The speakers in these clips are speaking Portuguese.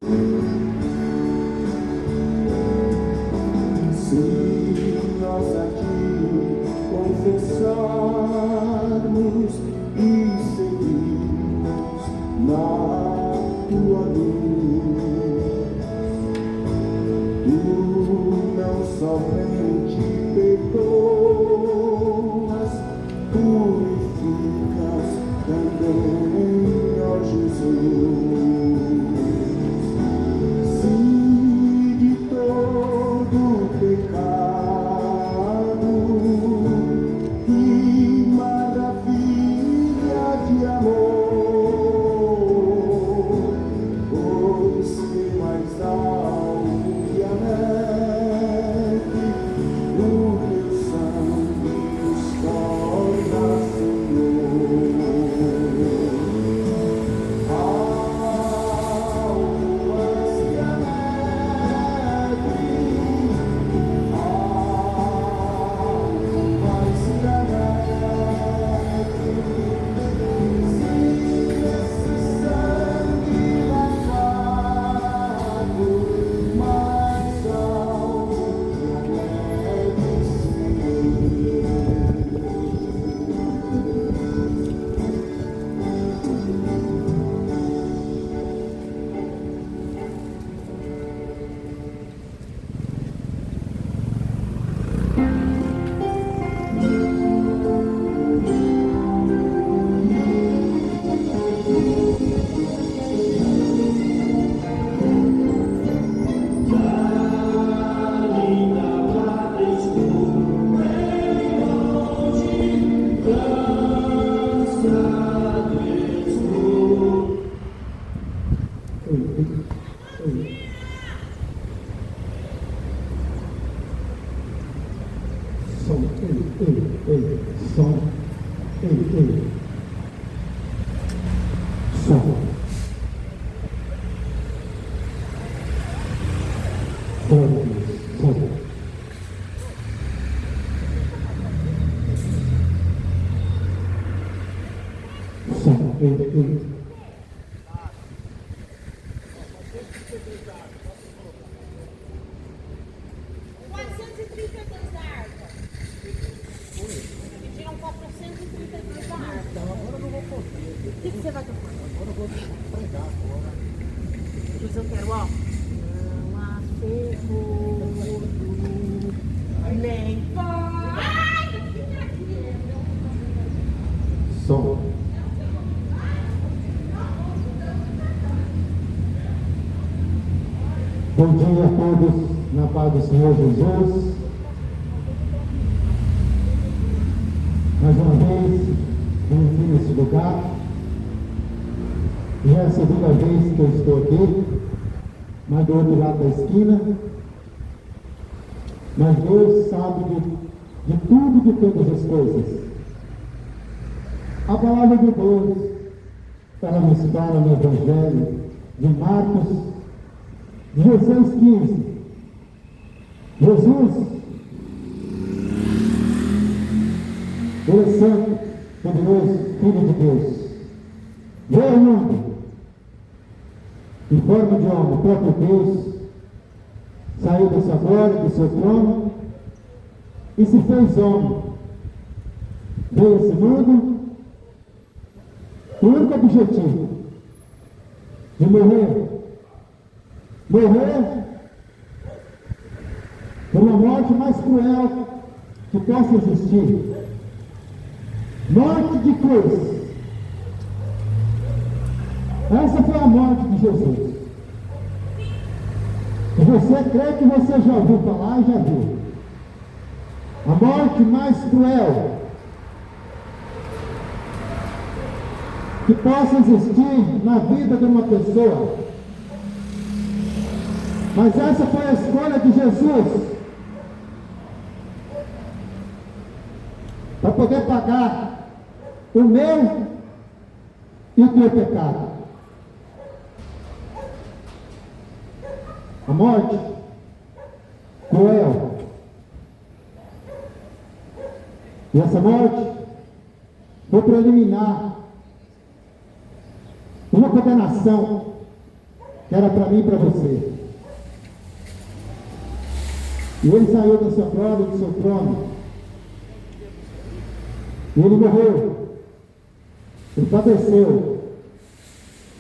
Se nós aqui confessarmos e seguirmos na tua luz, tu não somente perdoas, purificas também, ó Jesus. Pecado, que maravilha de amor, pois que mais alto que a neve, o teu sangue nos torna, Senhor. Almas que a neve, Bom dia a todos, na paz do Senhor Jesus. Mais uma vez, vim aqui nesse lugar. Já é a segunda vez que eu estou aqui, mas do outro lado da esquina. Mas Deus sabe de tudo, de todas as coisas. A palavra de Deus, ela nos fala no Evangelho de Marcos 16:15. Jesus, ele é santo, poderoso, Filho de Deus, veio ao mundo em forma de homem, o próprio Deus saiu da sua glória, do seu trono e se fez homem. Veio a esse mundo com o único objetivo de morrer por uma morte mais cruel que possa existir. Morte de cruz. Essa foi a morte de Jesus. E você crê que você já ouviu falar e já viu. A morte mais cruel que possa existir na vida de uma pessoa. Mas essa foi a escolha de Jesus para poder pagar o meu e o teu pecado. A morte cruel. E essa morte foi para eliminar uma condenação que era para mim e para você. E ele saiu da sua glória, do seu trono. E ele morreu. Ele padeceu.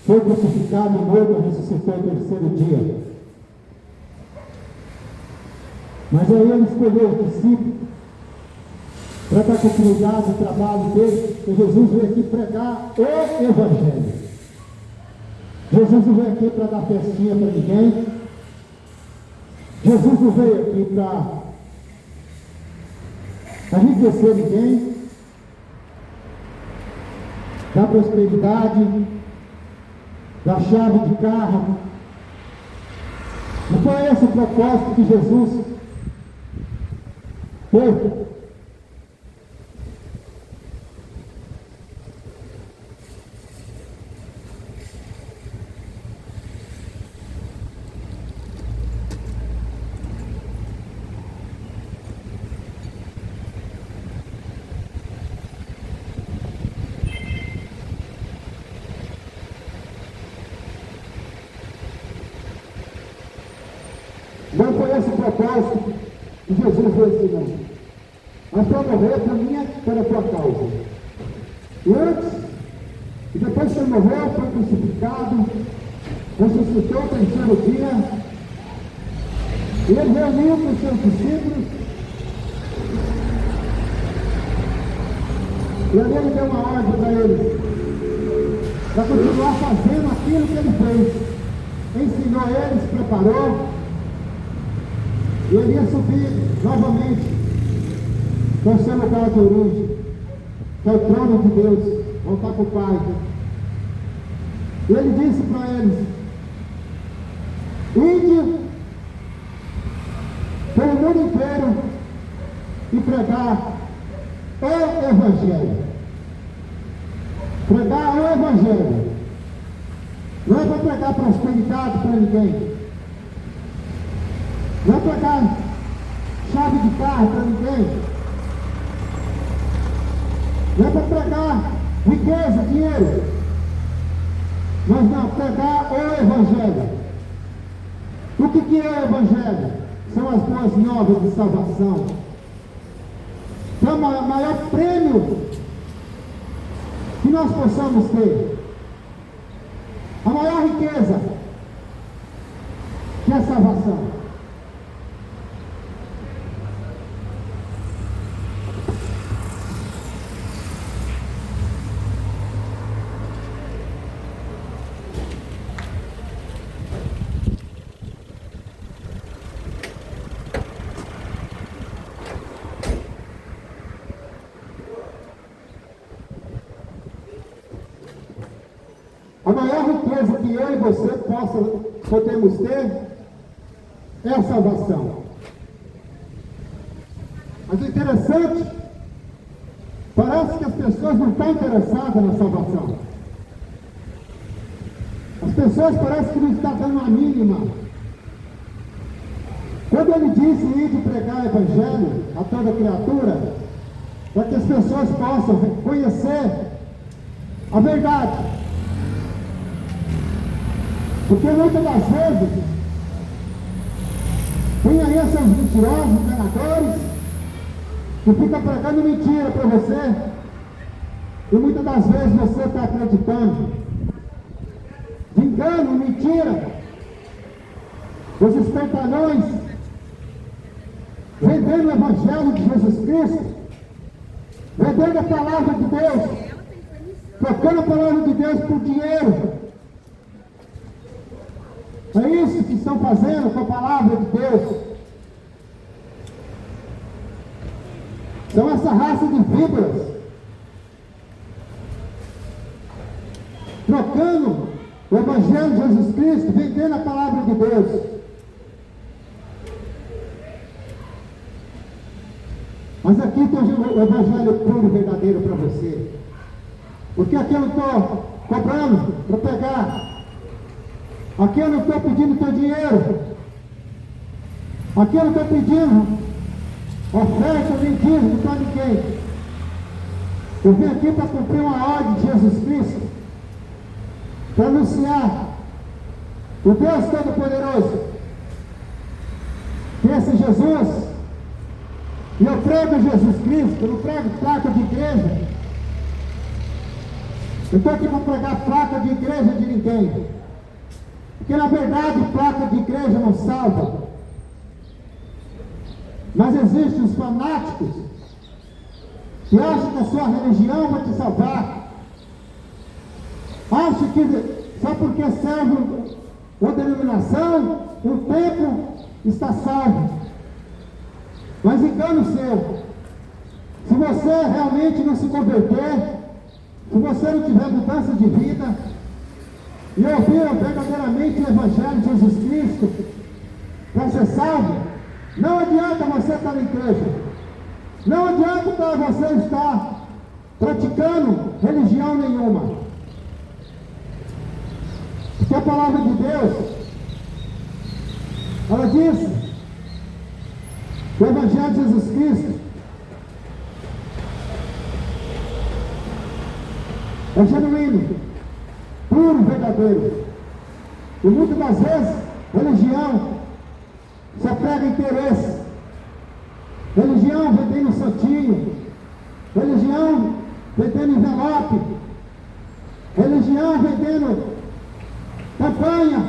Foi crucificado, morto, ressuscitou no terceiro dia. Mas aí ele escolheu os discípulos para estar com o cuidado, o trabalho dele, e Jesus veio aqui pregar o Evangelho. Jesus não veio aqui para dar festinha para ninguém. Jesus não veio aqui para enriquecer ninguém, dar prosperidade, dar chave de carro. Não foi esse o propósito que Jesus teve. Não foi esse o propósito que Jesus veio ensinar. Mas para morrer por minha, pela tua causa. E antes, e depois que ele morreu, foi crucificado, ressuscitou no terceiro dia, e ele reuniu com os seus discípulos, e ali ele deu uma ordem para eles, para continuar fazendo aquilo que ele fez. Ensinou eles, preparou, e ele ia subir novamente para o seu lugar de origem, que é o trono de Deus, voltar para o Pai. E ele disse para eles: ide pelo mundo inteiro e pregar o Evangelho. Pregar o Evangelho. Não é para pregar prosperidade para ninguém. Não é para dar chave de carro para ninguém. Não é para pregar riqueza, dinheiro. Mas não, pregar o Evangelho. O que é o Evangelho? São as boas novas de salvação. Então, o maior prêmio que nós possamos ter, a maior riqueza, que é a salvação. A maior riqueza que eu e você podemos ter é a salvação. Mas o interessante, parece que as pessoas não estão interessadas na salvação. As pessoas parecem que não estão dando a mínima. Quando ele disse ir de pregar o Evangelho a toda criatura, para que as pessoas possam conhecer a verdade. Porque muitas das vezes tem aí esses mentirosos, enganadores, que ficam pregando mentira para você, e muitas das vezes você está acreditando. De engano, mentira, os espertalhões, vendendo o Evangelho de Jesus Cristo, vendendo a palavra de Deus, trocando a palavra de Deus por dinheiro. É isso que estão fazendo com a palavra de Deus. São essa raça de víboras, trocando o Evangelho de Jesus Cristo, vendendo a palavra de Deus. Mas aqui tem o Evangelho puro e verdadeiro para você. Porque aqui eu não estou cobrando para pegar. Aqui eu não estou pedindo teu dinheiro. Aqui eu não estou pedindo oferta nem dízimo para ninguém. Eu vim aqui para cumprir uma ordem de Jesus Cristo, para anunciar O Deus Todo-Poderoso, que esse Jesus, e eu prego Jesus Cristo, eu não prego placa de igreja, eu estou aqui para pregar placa de igreja de ninguém, porque na verdade placa de igreja não salva, mas existem os fanáticos que acham que a sua religião vai te salvar, acham que só porque serve uma denominação, um templo, está salvo. Mas engano seu. Se você realmente não se converter, se você não tiver mudança de vida, e ouvir verdadeiramente o Evangelho de Jesus Cristo, para ser salvo, não adianta você estar na igreja, não adianta você estar praticando religião nenhuma, porque a palavra de Deus, ela diz, o Evangelho de Jesus Cristo é genuíno, puro, verdadeiro. E muitas das vezes, religião só prega interesse. Religião vendendo santinho, religião vendendo envelope, religião vendendo campanha,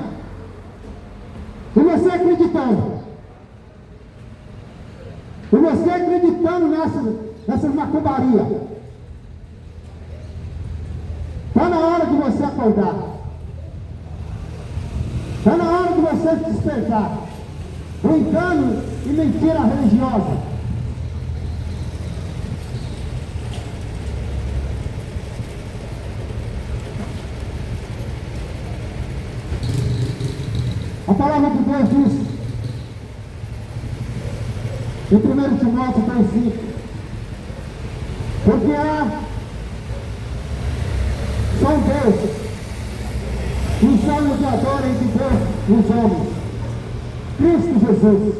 e você acreditando. E você acreditando nessas macumbarias. Está na hora de você acordar. Está na hora de você despertar. O engano e mentira religiosa. A palavra de Deus diz em 1 Timóteo 2,5, porque há só um Deus, um só mediador entre Deus e os homens, Cristo Jesus.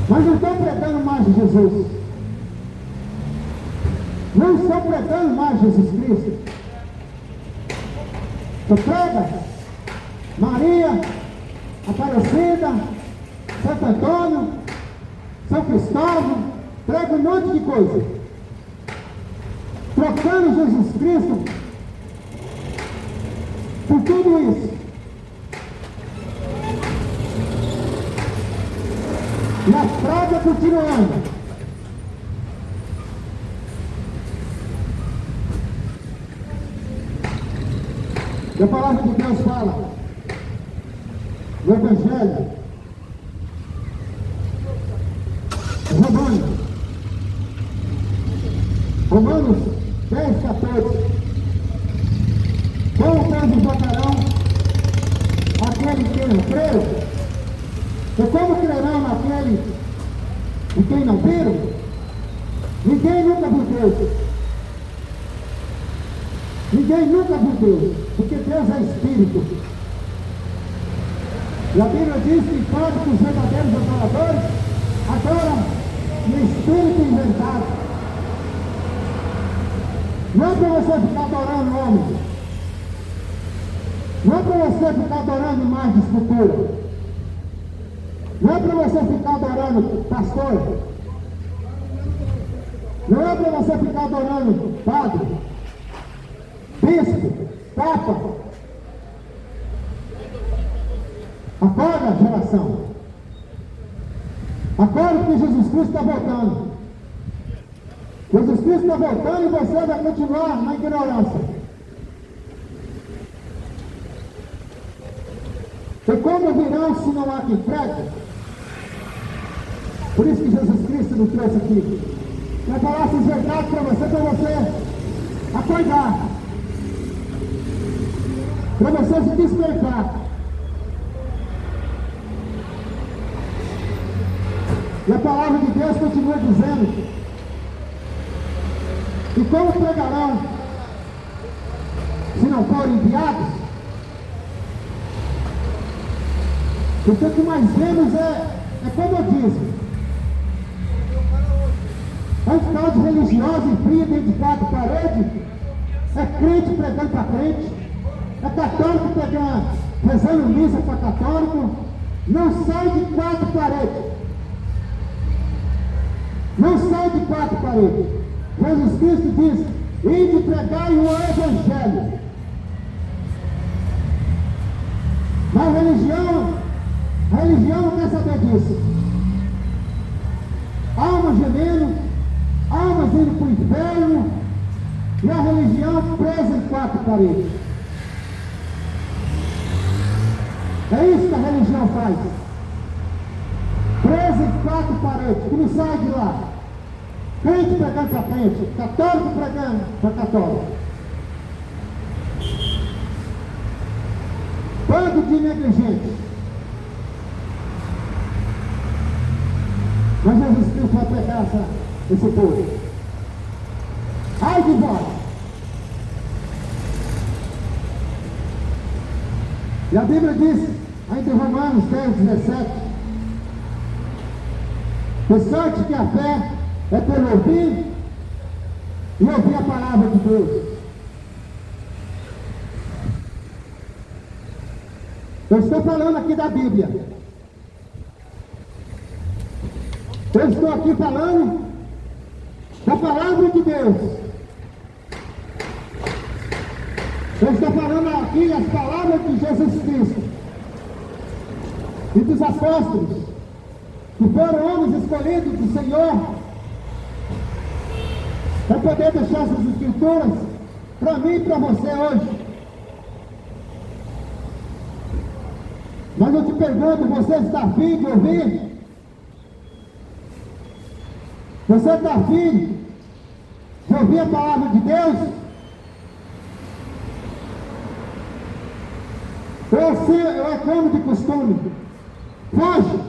Mas não estão pregando mais de Jesus, não estão pregando mais Jesus Cristo. Você prega Maria Aparecida, Santo Antônio, São Cristóvão, prega um monte de coisa, trocando Jesus Cristo por tudo isso. E a praga continuando. E a palavra de Deus fala no Evangelho, Romanos 10, 14. Como todos invocarão aquele que não creu? E como crerão naquele de quem não viram? Ninguém nunca viu Deus. Ninguém nunca viu Deus, porque Deus é Espírito. E a Bíblia diz que enquanto que os verdadeiros adoradores adoram no Espírito e em verdade. Não é para você ficar adorando o homem. Não é para você ficar adorando imagem de escultura. Não é para você ficar adorando pastor. Não é para você ficar adorando padre, bispo, papa. Acorda, geração. Acorda que Jesus Cristo está voltando. Jesus Cristo está voltando e você vai continuar na ignorância. E como virão se não há quem pregue? Por isso que Jesus Cristo nos trouxe aqui. Para falar essas verdades para você acordar. Para você se despertar. E a palavra de Deus continua dizendo: e como pregarão se não forem enviados? Porque o que mais vemos é como eu disse, é um tal de religioso e frio dentro de quatro paredes, é crente pregando para crente, é católico pregando rezando missa para católico, não sai de 4 paredes. Não sai de 4 paredes. Jesus Cristo diz: ide pregai o Evangelho. Mas a religião não quer saber disso. Almas gemendo, almas indo para o inferno, e a religião presa em 4 paredes. É isso que a religião faz. Presa em 4 paredes, que não sai de lá. Crente pregando para crente, católico pregando para católico. Bando de negligentes. Mas Jesus Cristo vai pregar esse povo. Ai de vós! E a Bíblia diz, ainda em Romanos 10, 17, de sorte que a fé é pelo ouvir e ouvir a palavra de Deus. Eu estou falando aqui da Bíblia. Eu estou aqui falando da palavra de Deus. Eu estou falando aqui as palavras de Jesus Cristo e dos apóstolos, que foram homens escolhidos do Senhor para poder deixar essas escrituras para mim e para você hoje. Mas eu te pergunto, você está afim de ouvir? Você está afim de ouvir a palavra de Deus? Ou é como de costume? Foge,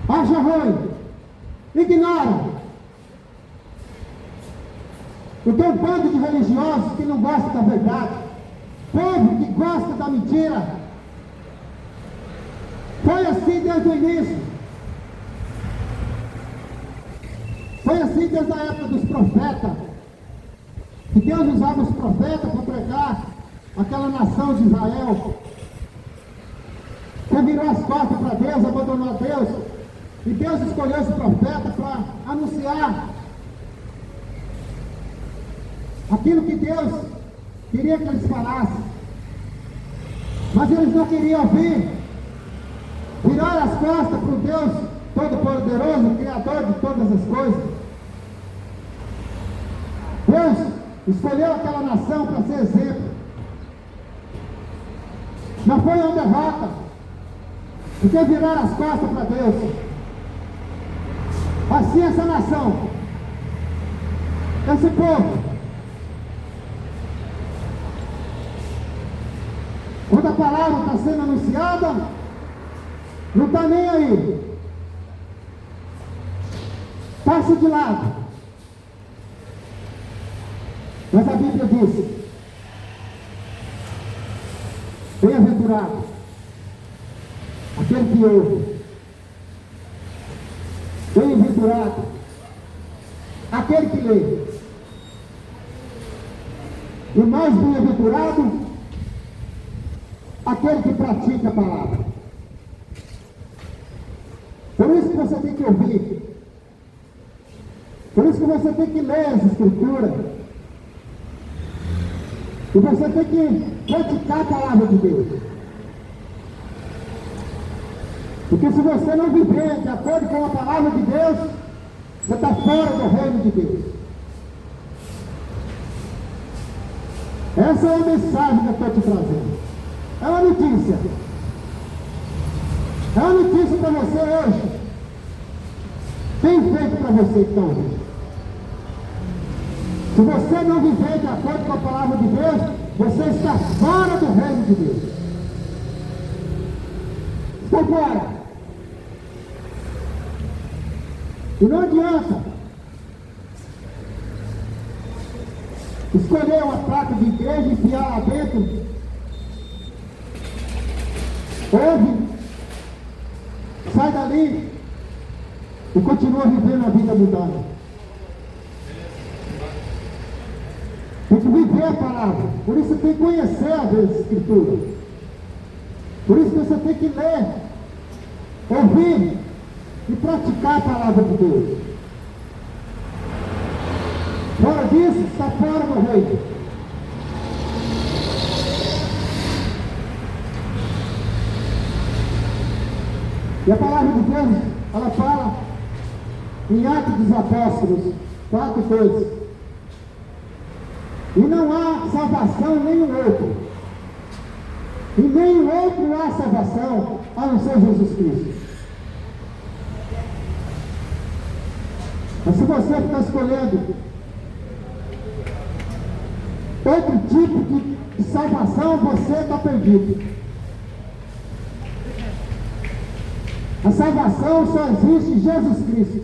acha ruim, ignora. Porque um bando de religiosos que não gosta da verdade, povo que gosta da mentira, foi assim desde o início. Foi assim desde a época dos profetas, que Deus usava os profetas para pregar aquela nação de Israel, que virou as costas para Deus, abandonou a Deus, e Deus escolheu os profetas para anunciar aquilo que Deus queria que eles falassem, mas eles não queriam ouvir. Viraram as costas para o Deus Todo-Poderoso, Criador de todas as coisas. Deus escolheu aquela nação para ser exemplo. Não foi uma derrota, porque viraram as costas para Deus. Assim essa nação, esse povo, quando a palavra está sendo anunciada, não está nem aí. Passa de lado. Mas a Bíblia diz: bem-aventurado aquele que ouve, bem-aventurado aquele que lê, e mais bem-aventurado aquele que pratica a palavra. Por isso que você tem que ouvir. Por isso que você tem que ler as escrituras. E você tem que praticar a palavra de Deus. Porque se você não viver de acordo com a palavra de Deus, você está fora do reino de Deus. Essa é a mensagem que eu estou te trazendo. É uma notícia. É uma notícia para você hoje. Bem feito para você que está ouvindo. Se você não viver de acordo com a palavra de Deus, você está fora do reino de Deus. Está fora. E não adianta escolher uma placa de igreja e enfiar lá dentro. Ouve, sai dali e continua vivendo a vida mudada. Tem que viver a palavra. Por isso tem que conhecer as Escrituras. Por isso que você tem que ler, ouvir e praticar a palavra de Deus. Fora disso, está fora do reino. E a palavra de Deus, ela fala em Atos dos Apóstolos 4 coisas. E não há salvação em nenhum outro. Em nenhum outro há salvação, a não ser Jesus Cristo. Mas se você ficar escolhendo outro tipo de salvação, você está perdido. A salvação só existe em Jesus Cristo.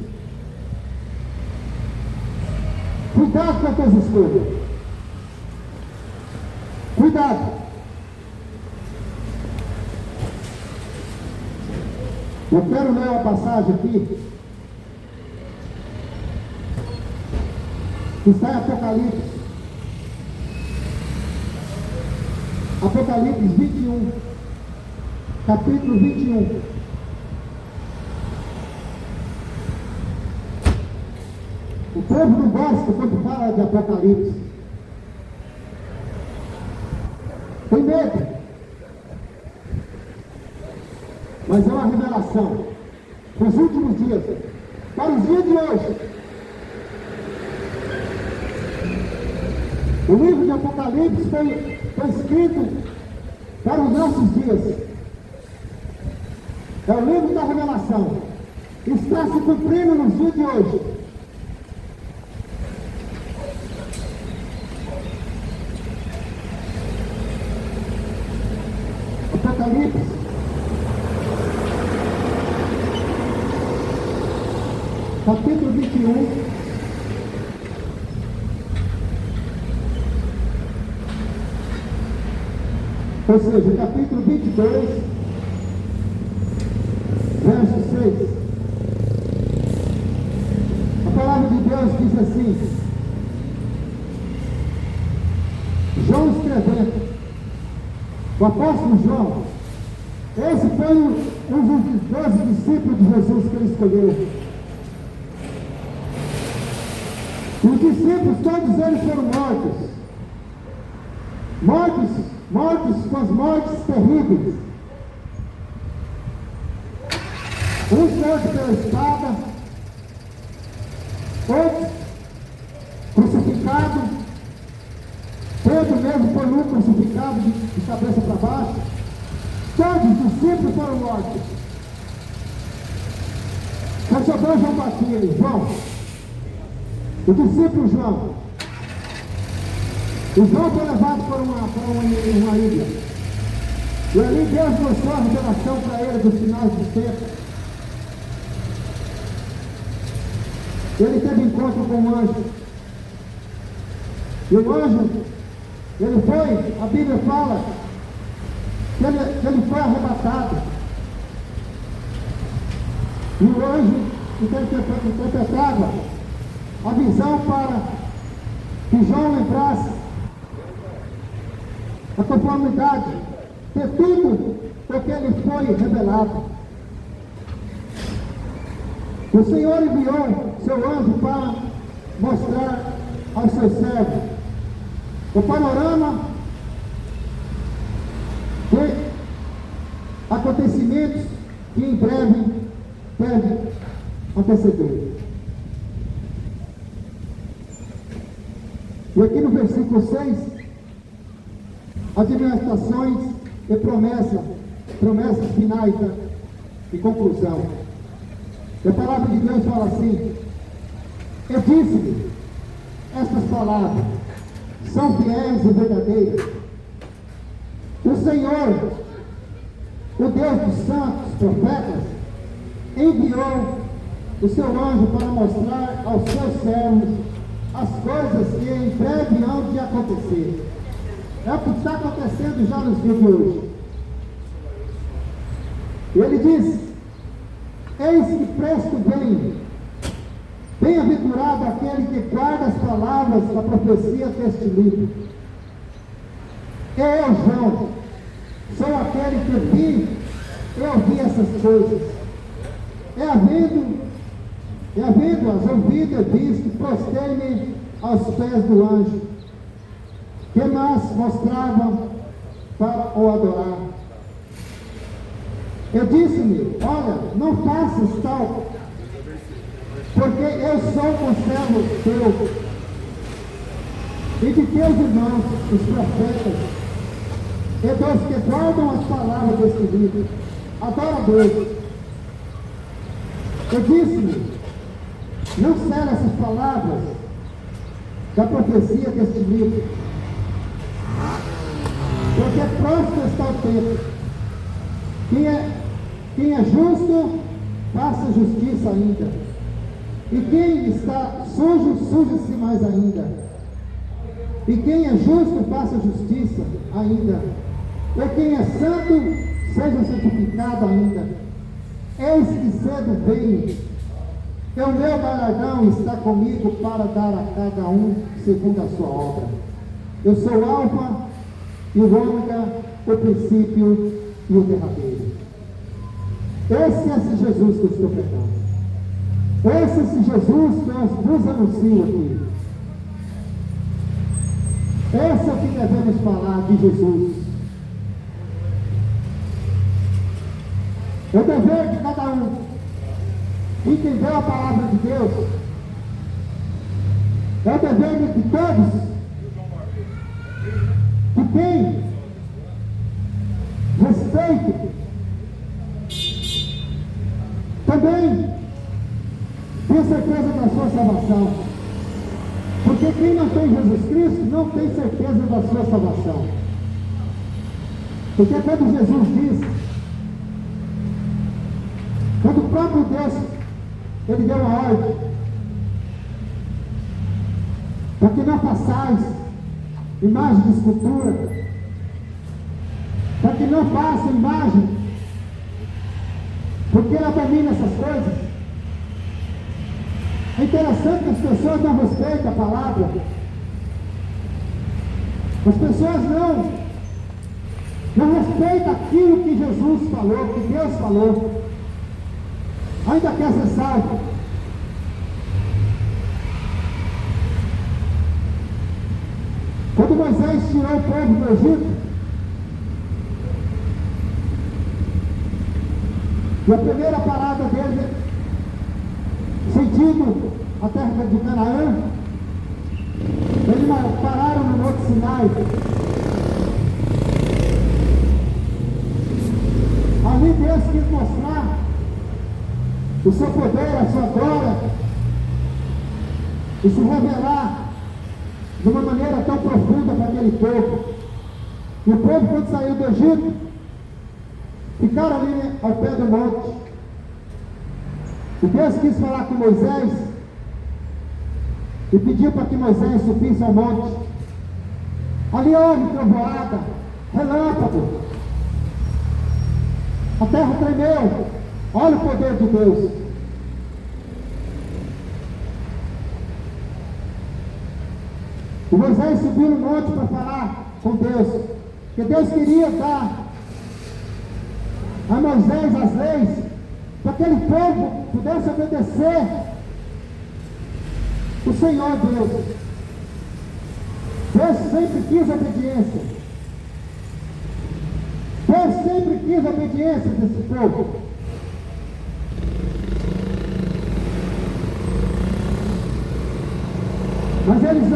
Cuidado com as tuas escolhas. Cuidado. Eu quero ler uma passagem aqui, que está em Apocalipse. Apocalipse 21, capítulo 21. O povo não gosta quando fala de Apocalipse. Tem medo. Mas é uma revelação para os últimos dias, para os dias de hoje. O livro de Apocalipse foi escrito para os nossos dias. É o livro da revelação. Está se cumprindo nos dias de hoje. Apocalipse capítulo 21, ou seja, capítulo 22, verso 6. A palavra de Deus diz assim: João escrevendo, o apóstolo João, esse foi um dos 12 discípulos de Jesus que ele escolheu. Os discípulos, todos eles foram mortos. Mortos com as mortes terríveis. Uns mortos pela espada, outros crucificados. Pedro mesmo foi um crucificado de cabeça para baixo. Todos os discípulos foram mortos. Mas sobrou João Batista, João. O discípulo João. O João foi levado para uma ilha. E ali Deus mostrou a revelação para ele dos finais dos tempos. Ele teve encontro com um anjo. E o anjo, ele foi, a Bíblia fala, que ele foi arrebatado. E o anjo interpretava a visão para que João lembrasse a conformidade de tudo porque ele foi revelado. O Senhor enviou seu anjo para mostrar aos seus servos o panorama de acontecimentos que em breve devem acontecer. E aqui no versículo 6, adversações e promessas finais e conclusão. E a palavra de Deus fala assim: eu disse-lhe, estas palavras são fiéis e verdadeiras. O Senhor, o Deus dos santos profetas, enviou o seu anjo para mostrar aos seus servos as coisas que em breve hão de acontecer. É o que está acontecendo já nos dias de hoje. Ele diz: eis que presto vem, bem-aventurado aquele que guarda as palavras da profecia deste livro. Eu, João, sou aquele que vi eu ouvi essas coisas. Havendo-as ouvido e visto, prostei-me aos pés do anjo, que mais mostrava para o adorar. Eu disse-lhe: olha, não faças tal, porque eu sou um servo teu e de teus irmãos, os profetas, e dos que guardam as palavras deste livro. Adora a Deus. Eu disse-lhe: não sela essas palavras da profecia deste livro, porque próximo está o tempo. Quem é justo, faça justiça ainda. E quem está sujo, suje-se mais ainda. E quem é justo, faça justiça ainda. E quem é santo, seja santificado ainda. Eis que cedo venho, e o meu galardão está comigo para dar a cada um segundo a sua obra. Eu sou o Alfa e o Ômega, o princípio e o derradeiro. Esse é esse Jesus que eu estou pregando. Esse é esse Jesus que eu vos anuncio aqui. Esse é o que devemos falar de Jesus. O dever de cada um que entendeu a palavra de Deus, é o dever de todos que tem respeito, também tem certeza da sua salvação. Porque quem não tem Jesus Cristo não tem certeza da sua salvação. Porque quando Jesus diz, quando o próprio Deus, Ele deu uma ordem, para que não façais imagem de escultura, para que não façam imagem, porque Ele abomina essas coisas. É interessante que as pessoas não respeitam a palavra. As pessoas não respeitam aquilo que Jesus falou, que Deus falou. Ainda quer ser salvo. Quando Moisés tirou o povo do Egito, e a primeira parada dele, sentido a terra de Canaã, eles pararam no Monte Sinai. Ali Deus quis mostrar o seu poder, a sua glória, e se revelar de uma maneira tão profunda para aquele povo. E o povo, quando saiu do Egito, ficaram ali ao pé do monte. E Deus quis falar com Moisés e pediu para que Moisés subisse ao monte. Ali houve trovoada, relâmpago, a terra tremeu. Olha o poder de Deus. E Moisés subiu no monte para falar com Deus, que Deus queria dar a Moisés as leis, para que aquele povo pudesse obedecer o Senhor Deus. Deus sempre quis obediência. Deus sempre quis a obediência desse povo. Mas eles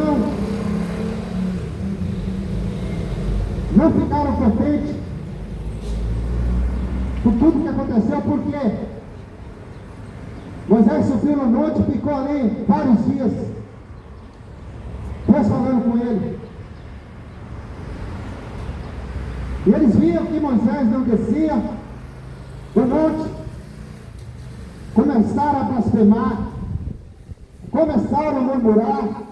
não ficaram contentes com tudo que aconteceu, porque Moisés subiu no monte e ficou ali vários dias, Deus falando com ele. E eles viam que Moisés não descia do monte, começaram a blasfemar, começaram a murmurar.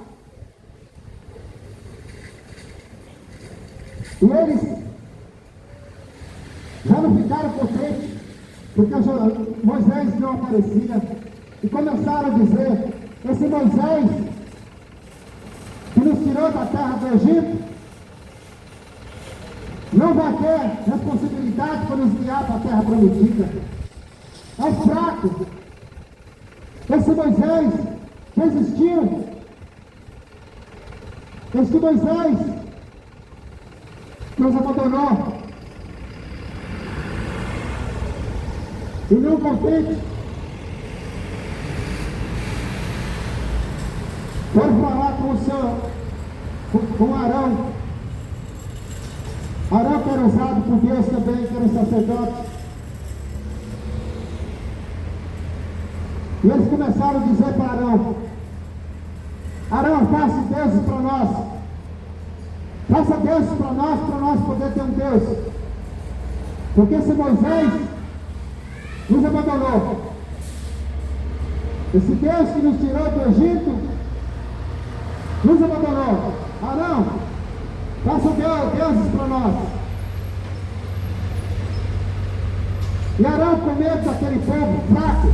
E eles já não ficaram contentes, porque Moisés não aparecia. E começaram a dizer: esse Moisés que nos tirou da terra do Egito, não vai ter responsabilidade para nos guiar para a terra prometida. É o fraco. Esse Moisés resistiu. Esse Moisés nos abandonou. E não contente, foi falar com Arão. Arão que era usado por Deus também, que era um sacerdote. E eles começaram a dizer para Arão: Arão, faça deuses para nós. Faça deuses para nós poder ter um Deus. Porque esse Moisés nos abandonou. Esse Deus que nos tirou do Egito nos abandonou. Arão, faça deuses para nós. E Arão, com medo daquele povo fraco,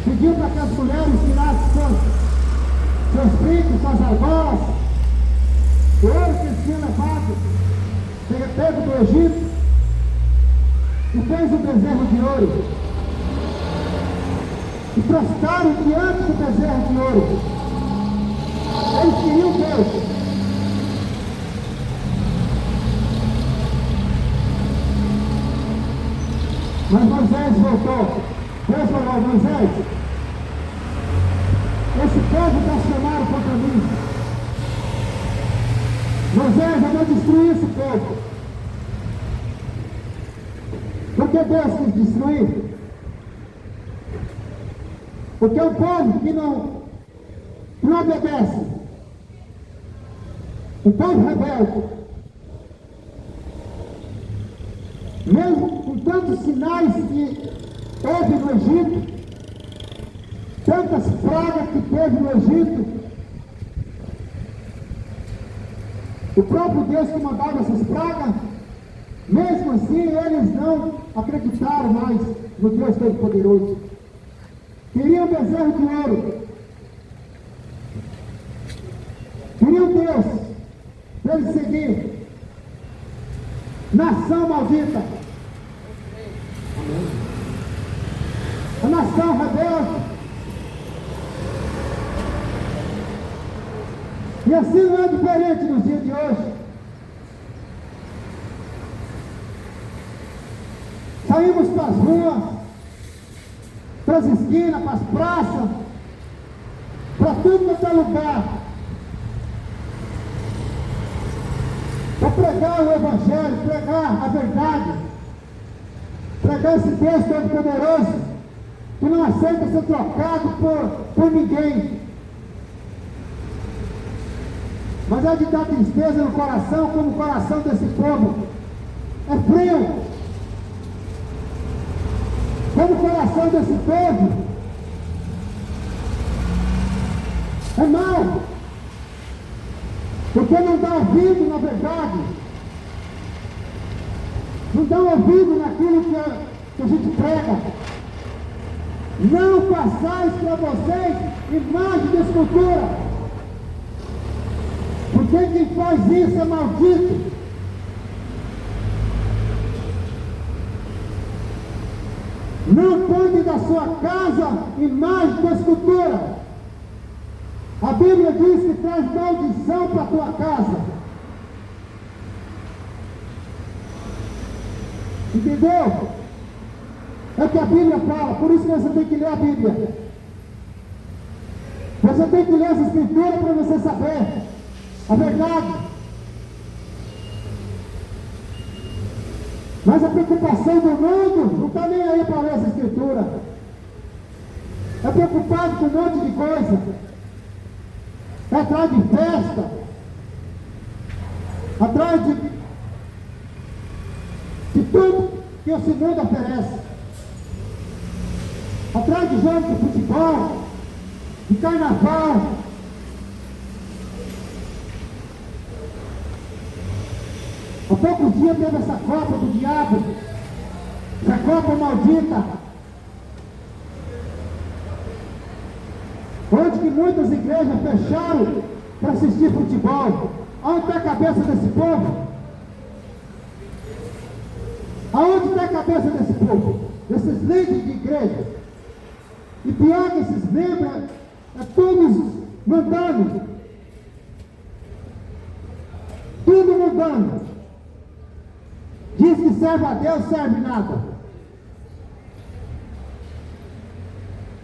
pediu para que as mulheres tirassem seus brincos, suas argolas, o ouro que eles tinham levado, pego do Egito, e fez um bezerro de ouro. E prostraram diante do bezerro de ouro. Eles queriam Deus. Mas Moisés voltou. Deus falou: Moisés, esse povo blasfemaram contra mim. Moisés, eu vou destruir esse povo. Por que Deus quis destruir? Porque é um povo que não obedece. Um povo rebelde. Mesmo com tantos sinais que houve no Egito, tantas pragas que teve no Egito, o próprio Deus que mandava essas pragas, mesmo assim eles não acreditaram mais no Deus Todo-Poderoso. Queriam bezerro de ouro. Queriam Deus para eles seguir. Nação maldita. A nação rebelde. E assim não é diferente nos dias de hoje. Saímos para as ruas, para as esquinas, para as praças, para tudo quanto é lugar, para pregar o Evangelho, pregar a verdade, pregar esse Deus Todo-Poderoso, que não aceita ser trocado por ninguém. Mas é de dar tristeza no coração, como o coração desse povo é frio. Como o coração desse povo é mau. Porque não dá ouvido na verdade. Não dá ouvido naquilo que a gente prega. Não passais para vocês imagem de escultura. Porque quem faz isso é maldito. Não põe da sua casa imagem de escultura. A Bíblia diz que traz maldição para a tua casa. Entendeu? É o que a Bíblia fala, por isso que você tem que ler a Bíblia. Você tem que ler essa escritura para você saber a verdade. Mas a preocupação do mundo não está nem aí para ler essa escritura. É preocupado com um monte de coisa. É atrás de festa. Atrás de tudo que esse mundo oferece. Atrás de jogos de futebol, de carnaval. Há poucos dias teve essa Copa do Diabo, essa Copa maldita, onde que muitas igrejas fecharam para assistir futebol. Onde está a cabeça desse povo? Aonde está a cabeça desse povo? Desses líderes de igreja. E pior que esses membros, é todos mandando. Tudo mudando. Diz que serve a Deus, serve nada.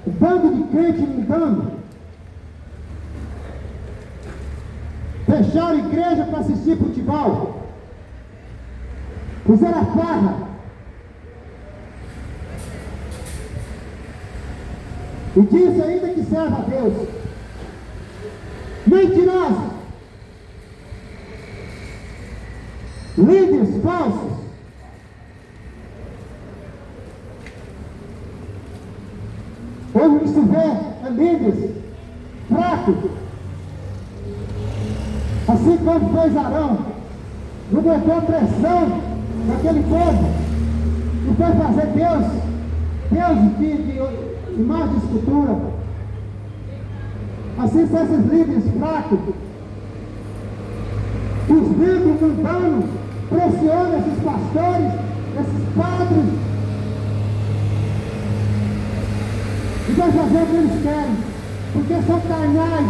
O bando de crente mudando. Fecharam a igreja para assistir futebol. Fizeram a farra. E diz ainda que serve a Deus. Mentirosos. Líderes falsos. Hoje o que se vê é líderes fracos. Assim como fez Arão, não botou pressão naquele povo e foi fazer Deus de imagem de escultura. Assim são esses líderes fracos. Os membros mundanos pressionam esses pastores, esses padres, e vai fazer o que eles querem, porque são carnais,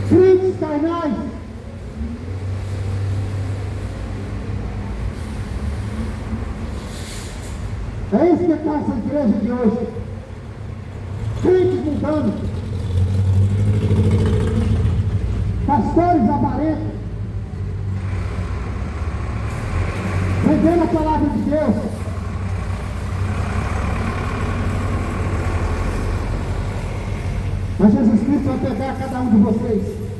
crentes carnais. É isso que está essa igreja de hoje. Crentes mundanos, pastores avarentos, vendendo a palavra de Deus. Mas Jesus Cristo vai pegar cada um de vocês.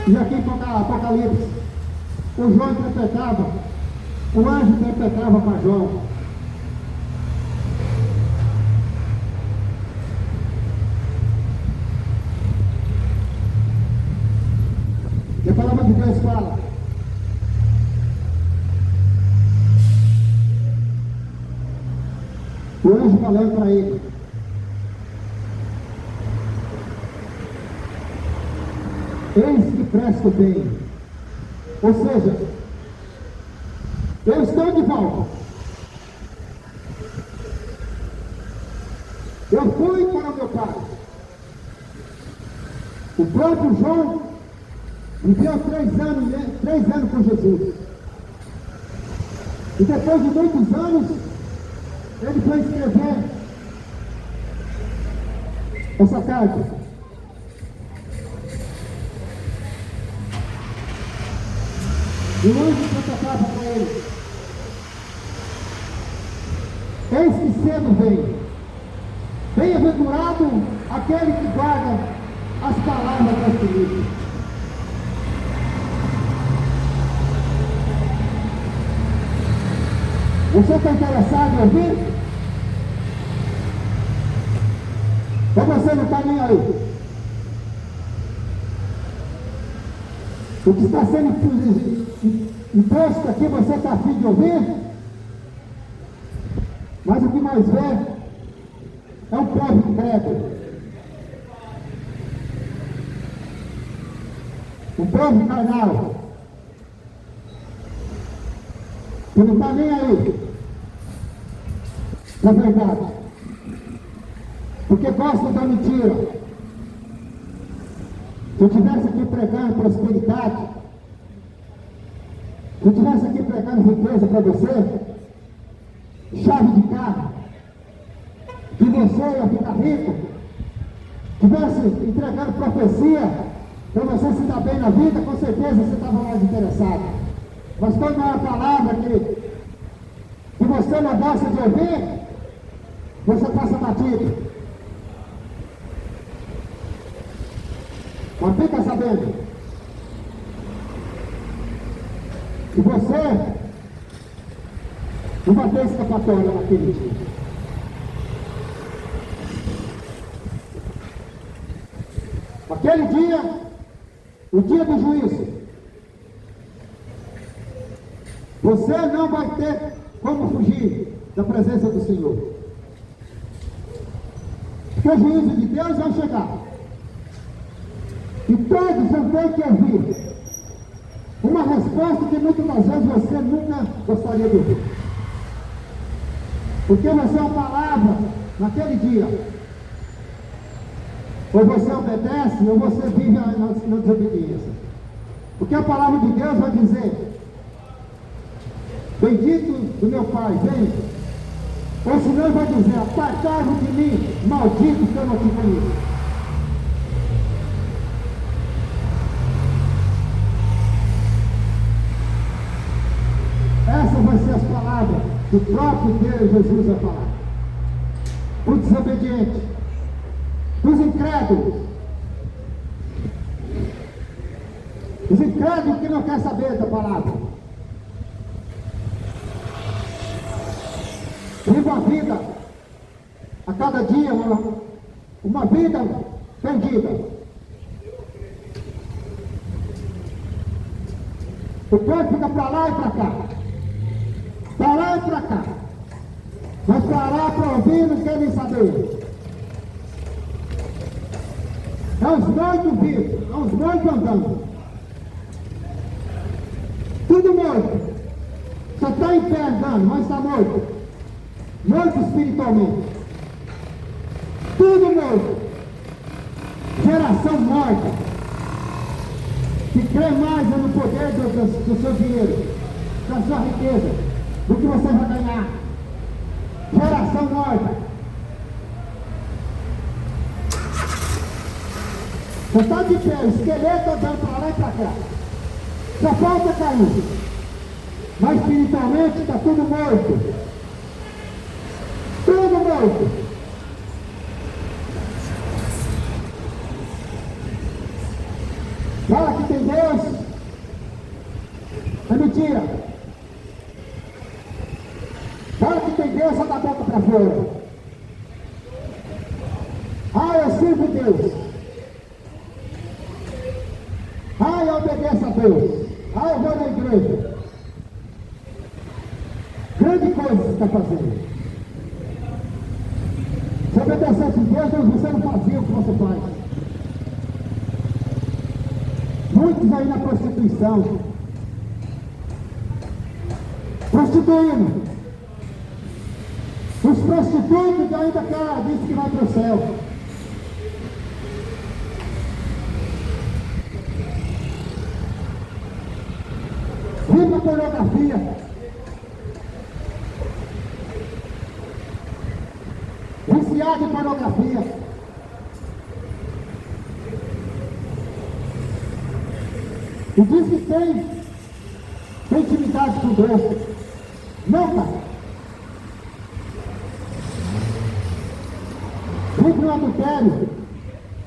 E aqui em Apocalipse, o João interpretava, o anjo interpretava para João. E a palavra de Deus fala: o anjo falando para ele: eis que presto bem. Ou seja, eu estou de volta. Eu fui para o meu Pai. O próprio João viveu 3 anos com Jesus. E depois de muitos anos, ele foi escrever essa carta. E o anjo perguntava para ele: eis que cedo vem. Bem-aventurado aquele que guarda as palavras deste livro. Você está interessado em ouvir? Ou você não está nem aí? O que está sendo imposto aqui, você está a fim de ouvir? Mas o que mais vê é um povo incrédulo. Um povo carnal. Que não está nem aí. É verdade. Porque gosta da mentira. Se eu estivesse aqui pregando prosperidade, se eu estivesse aqui pregando riqueza para você, chave de carro, que você ia ficar rico, estivesse entregando profecia para você se dar bem na vida, com certeza você estava mais interessado. Mas quando é uma palavra que você não gosta de ouvir, você passa batido. Mas fica sabendo que você não vai ter escapatória naquele dia. Aquele dia, o dia do juízo, você não vai ter como fugir da presença do Senhor. que o juízo de Deus vai chegar. E todos vão ter que ouvir uma resposta que muitas das vezes você nunca gostaria de ouvir. Porque você é uma palavra naquele dia. Ou você obedece, ou você vive na desobediência. Porque a palavra de Deus vai dizer: bendito do meu Pai, vem. Ou senão vai dizer: apartai-vos de mim, maldito, que eu não te conheço. Essas vão ser as palavras que o próprio Deus, Jesus, vai falar. Para o desobediente, para os incrédulos. Os incrédulos que não querem saber da palavra. Viva a vida, a cada dia, uma vida perdida. O povo fica para lá e para cá. Para lá e para cá. Mas parar para ouvir não quer nem saber. É os mortos vivos, é os mortos andando. Tudo morto. Só está em pé andando, mas está morto. Morto espiritualmente. Tudo morto. Geração morta. Que crê mais no poder do seu dinheiro, da sua riqueza, do que você vai ganhar. Geração morta. Você está de pé, o esqueleto andando para lá e para cá. Só falta cair. Mas espiritualmente está tudo morto. Tudo morto. Fala que tem Deus. É mentira. Fala que tem Deus, só da boca para fora. Ah, eu sirvo Deus. Ah, eu obedeço a Deus. Ah, eu vou na igreja. Grande coisa você está fazendo. Se obedecesse a Deus, você não fazia o que você faz. Muitos aí na prostituição, prostituindo. Os prostitutos ainda dizem que vai para o céu. Viva a pornografia. Viciado em pornografia. E diz que tem intimidade com Deus. Não, cara. Vive no adultério,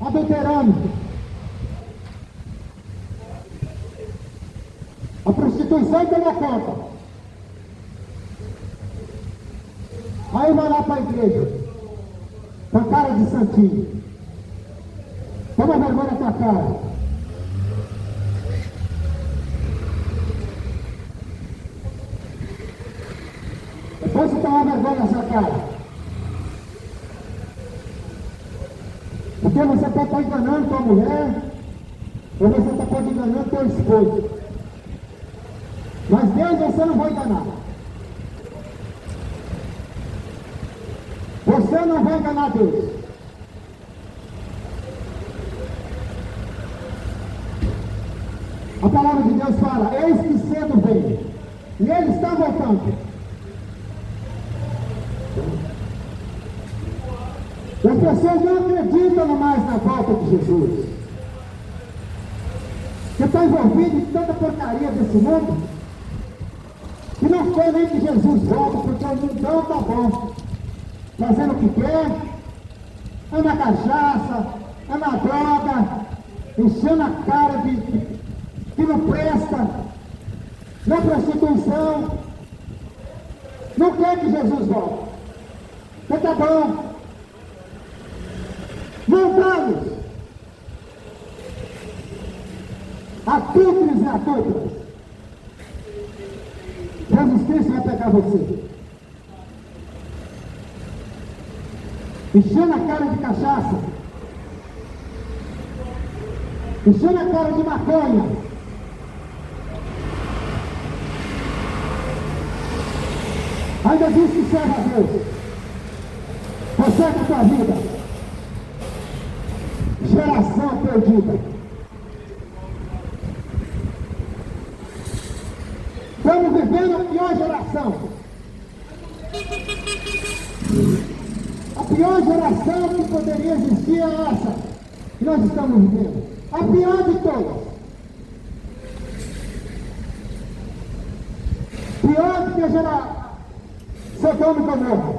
adulterando. A prostituição toma conta. Aí vai lá para a igreja, com a cara de santinho. Toma vergonha na tua cara. Depois você toma vergonha na sua cara. Porque você pode estar enganando tua mulher, ou você pode enganando teu esposo. Mas Deus você não vai enganar. Você não vai enganar Deus. A palavra de Deus fala: eis que cedo vem. E Ele está voltando. E as pessoas não acreditam mais na volta de Jesus. Você está envolvido em tanta porcaria desse mundo, que não foi nem que Jesus volta, porque o mundão está bom. Fazendo o que quer, é na cachaça, é na droga, enchendo a cara de que não presta, na prostituição. Não quer que Jesus volte. Então tá bom. Voltamos. Atúteres e atúteres. Jesus Cristo vai pegar você. enchendo a cara de cachaça, enchendo a cara de maconha. Ainda diz que serve a Deus. Conserta a tua vida. Geração perdida. Estamos vivendo a pior geração. A pior geração que poderia existir é essa que nós estamos vivendo. A pior de todas. Pior do que Sodoma e Gomorra.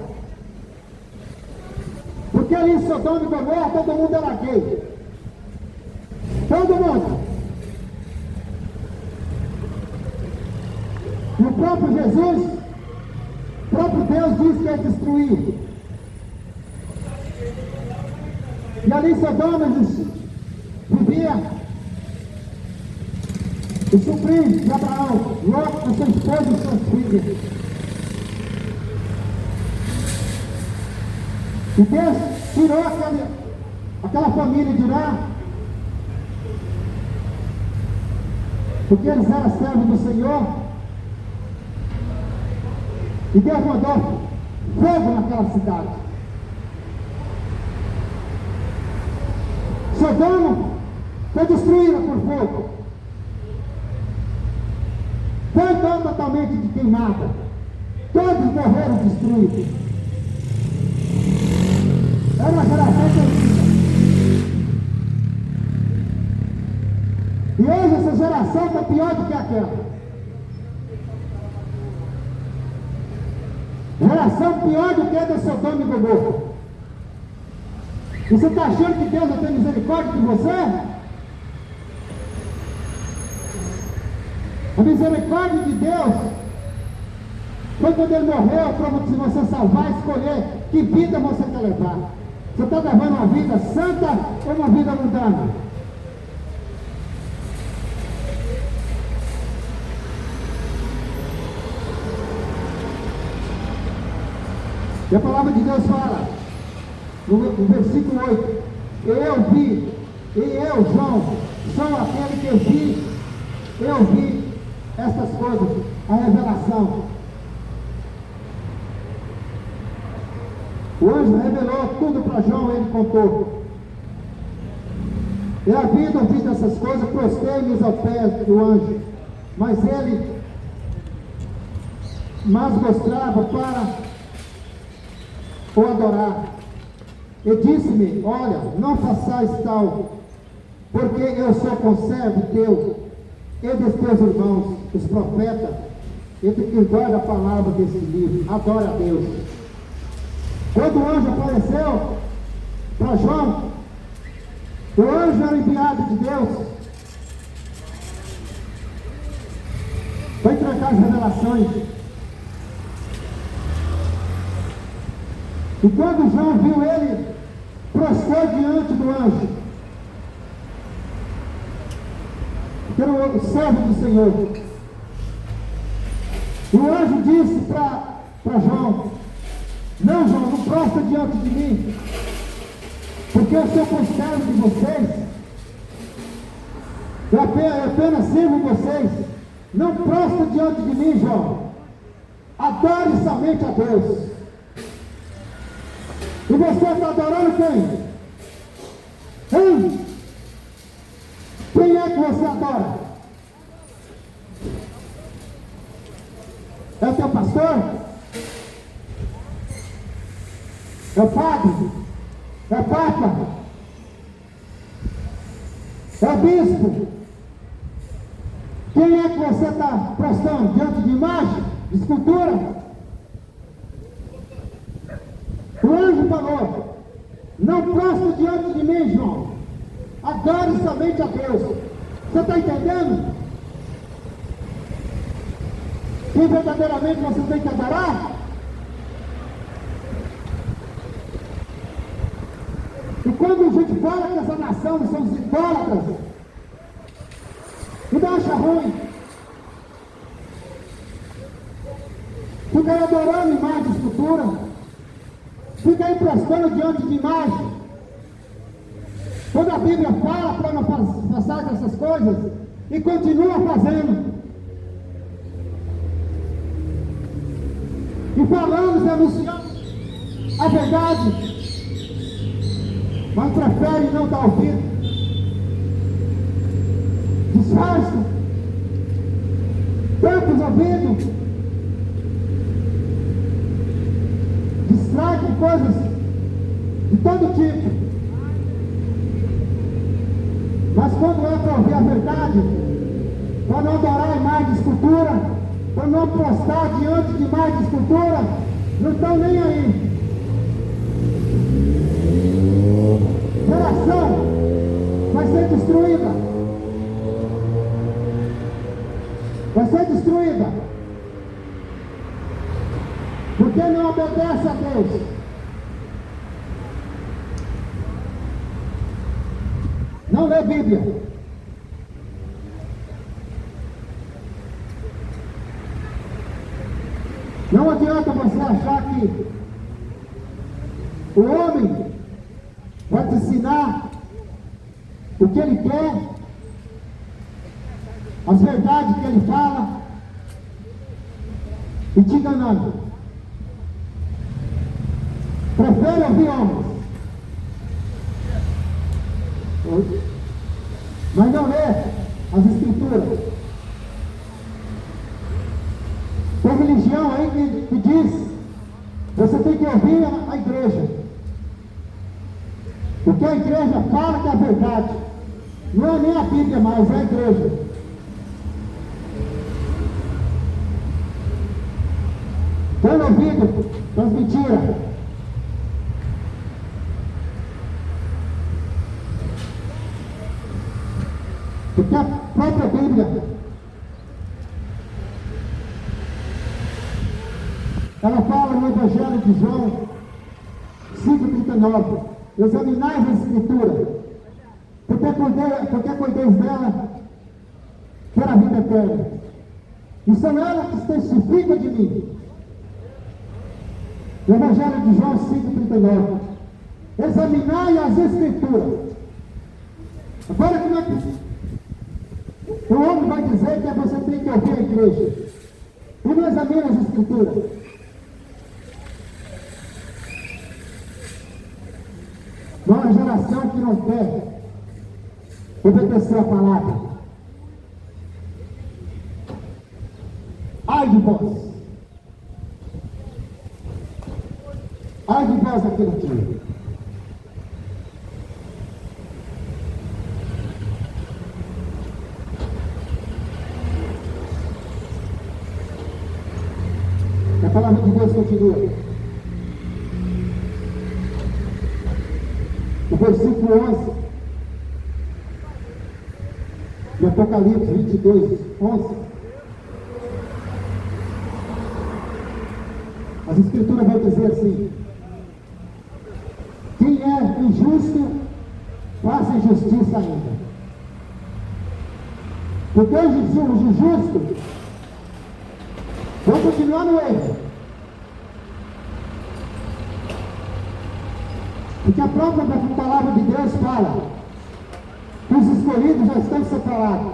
Porque ali em Sodoma e Gomorra todo mundo era gay. Todo mundo. E o próprio Jesus, o próprio Deus diz que é destruir. E ali em Sodoma vivia o sobrinho de Abraão, Ló, com sua esposa e suas filhas. E Deus tirou aquela família de lá, porque eles eram servos do Senhor. E Deus mandou fogo naquela cidade. Sodoma foi destruída por fogo. Foi totalmente queimada. Todos morreram destruídos. Era uma geração perdida. E hoje essa geração está pior do que aquela. Geração pior do que a de Sodoma e Gomorra. E você está achando que Deus não tem misericórdia de você? A misericórdia de Deus foi quando Ele morreu para você salvar e escolher que vida você quer levar. Você está levando uma vida santa ou uma vida mundana? E a palavra de Deus fala, no versículo 8, eu vi, e eu, João, sou aquele que vi, eu vi estas coisas, a revelação. O anjo revelou tudo para João, ele contou. Eu havia ouvido essas coisas, prostei-me aos pés do anjo, mas ele mostrava para o adorar. E disse-me, olha, não façais tal, porque eu sou conservo teu e dos teus irmãos, os profetas, e de quem guarda a palavra desse livro. Adora a Deus. Quando o anjo apareceu para João, o anjo era enviado de Deus para entregar as revelações. E quando João viu ele, prostrou diante do anjo, que era o servo do Senhor. E o anjo disse para João, não, João, não prostra diante de mim, porque eu sou conservo de vocês, eu apenas sirvo vocês, não prostra diante de mim, João, adore somente a Deus. E você está adorando quem? Hein? Quem é que você adora? É o teu pastor? É o padre? É o papa? É o bispo? Quem é que você está prostrando? Diante de imagem? De escultura? O anjo falou, não prostre diante de mim, João, adore somente a Deus. Você está entendendo? Quem verdadeiramente você tem que adorar? E quando a gente fala que essa nação são os idólatras, ainda acha ruim. Fica adorando imagem de escultura. fica aí prestando diante de imagem. Quando a Bíblia fala para não passar essas coisas, e continua fazendo. E falamos, anunciamos a verdade, mas prefere não dar ouvido. Disfarça, tampa os ouvidos, distrai com coisas de todo tipo. Mas quando é para ouvir a verdade, para não adorar a imagem de escultura, para não postar diante de imagem de escultura, não estão nem aí. Geração vai ser destruída. Vai ser destruída. Porque não obedece a Deus. Não lê Bíblia. Não adianta você achar que o homem vai te ensinar o que ele quer, as verdades que ele fala, e te enganando. Prefere ouvir homens, mas não lê as escrituras. Tem religião aí que diz, você tem que ouvir a igreja. O que a igreja fala que é a verdade. Não é nem a Bíblia mais, é a igreja. Dando ouvido às mentiras. Porque a própria Bíblia, ela fala no Evangelho de João 5,39, examinai as Escrituras, porque cuideis dela, que era a vida eterna, e são elas que testificam de mim. O Evangelho de João 5,39, examinai as Escrituras. Agora como é que o homem vai dizer que você tem que ouvir a igreja e não examina as Escrituras? Uma geração que não quer obedecer a palavra. Ai de vós! Ai de vós naquele dia! A palavra de Deus continua. O versículo 11 de Apocalipse 22, 11. As Escrituras vão dizer assim: quem é injusto, faça injustiça ainda. Porque os injustos vão continuar no erro. Porque a própria palavra de Deus fala que os escolhidos já estão separados.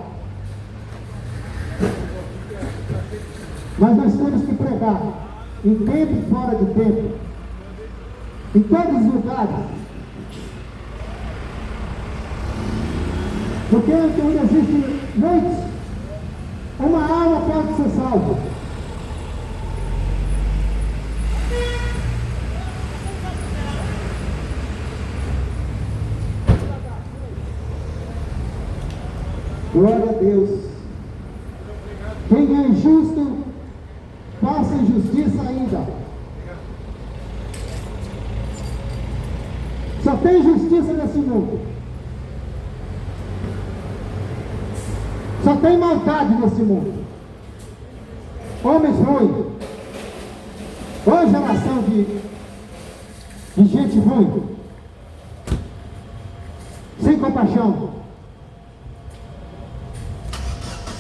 Mas nós temos que pregar em tempo e fora de tempo, em todos os lugares. Porque onde existe muitos, uma alma pode ser salva. Glória a Deus. Quem é injusto, faça injustiça ainda. Só tem justiça nesse mundo. Só tem maldade nesse mundo. Homens ruins. Ô geração de gente ruim. Sem compaixão.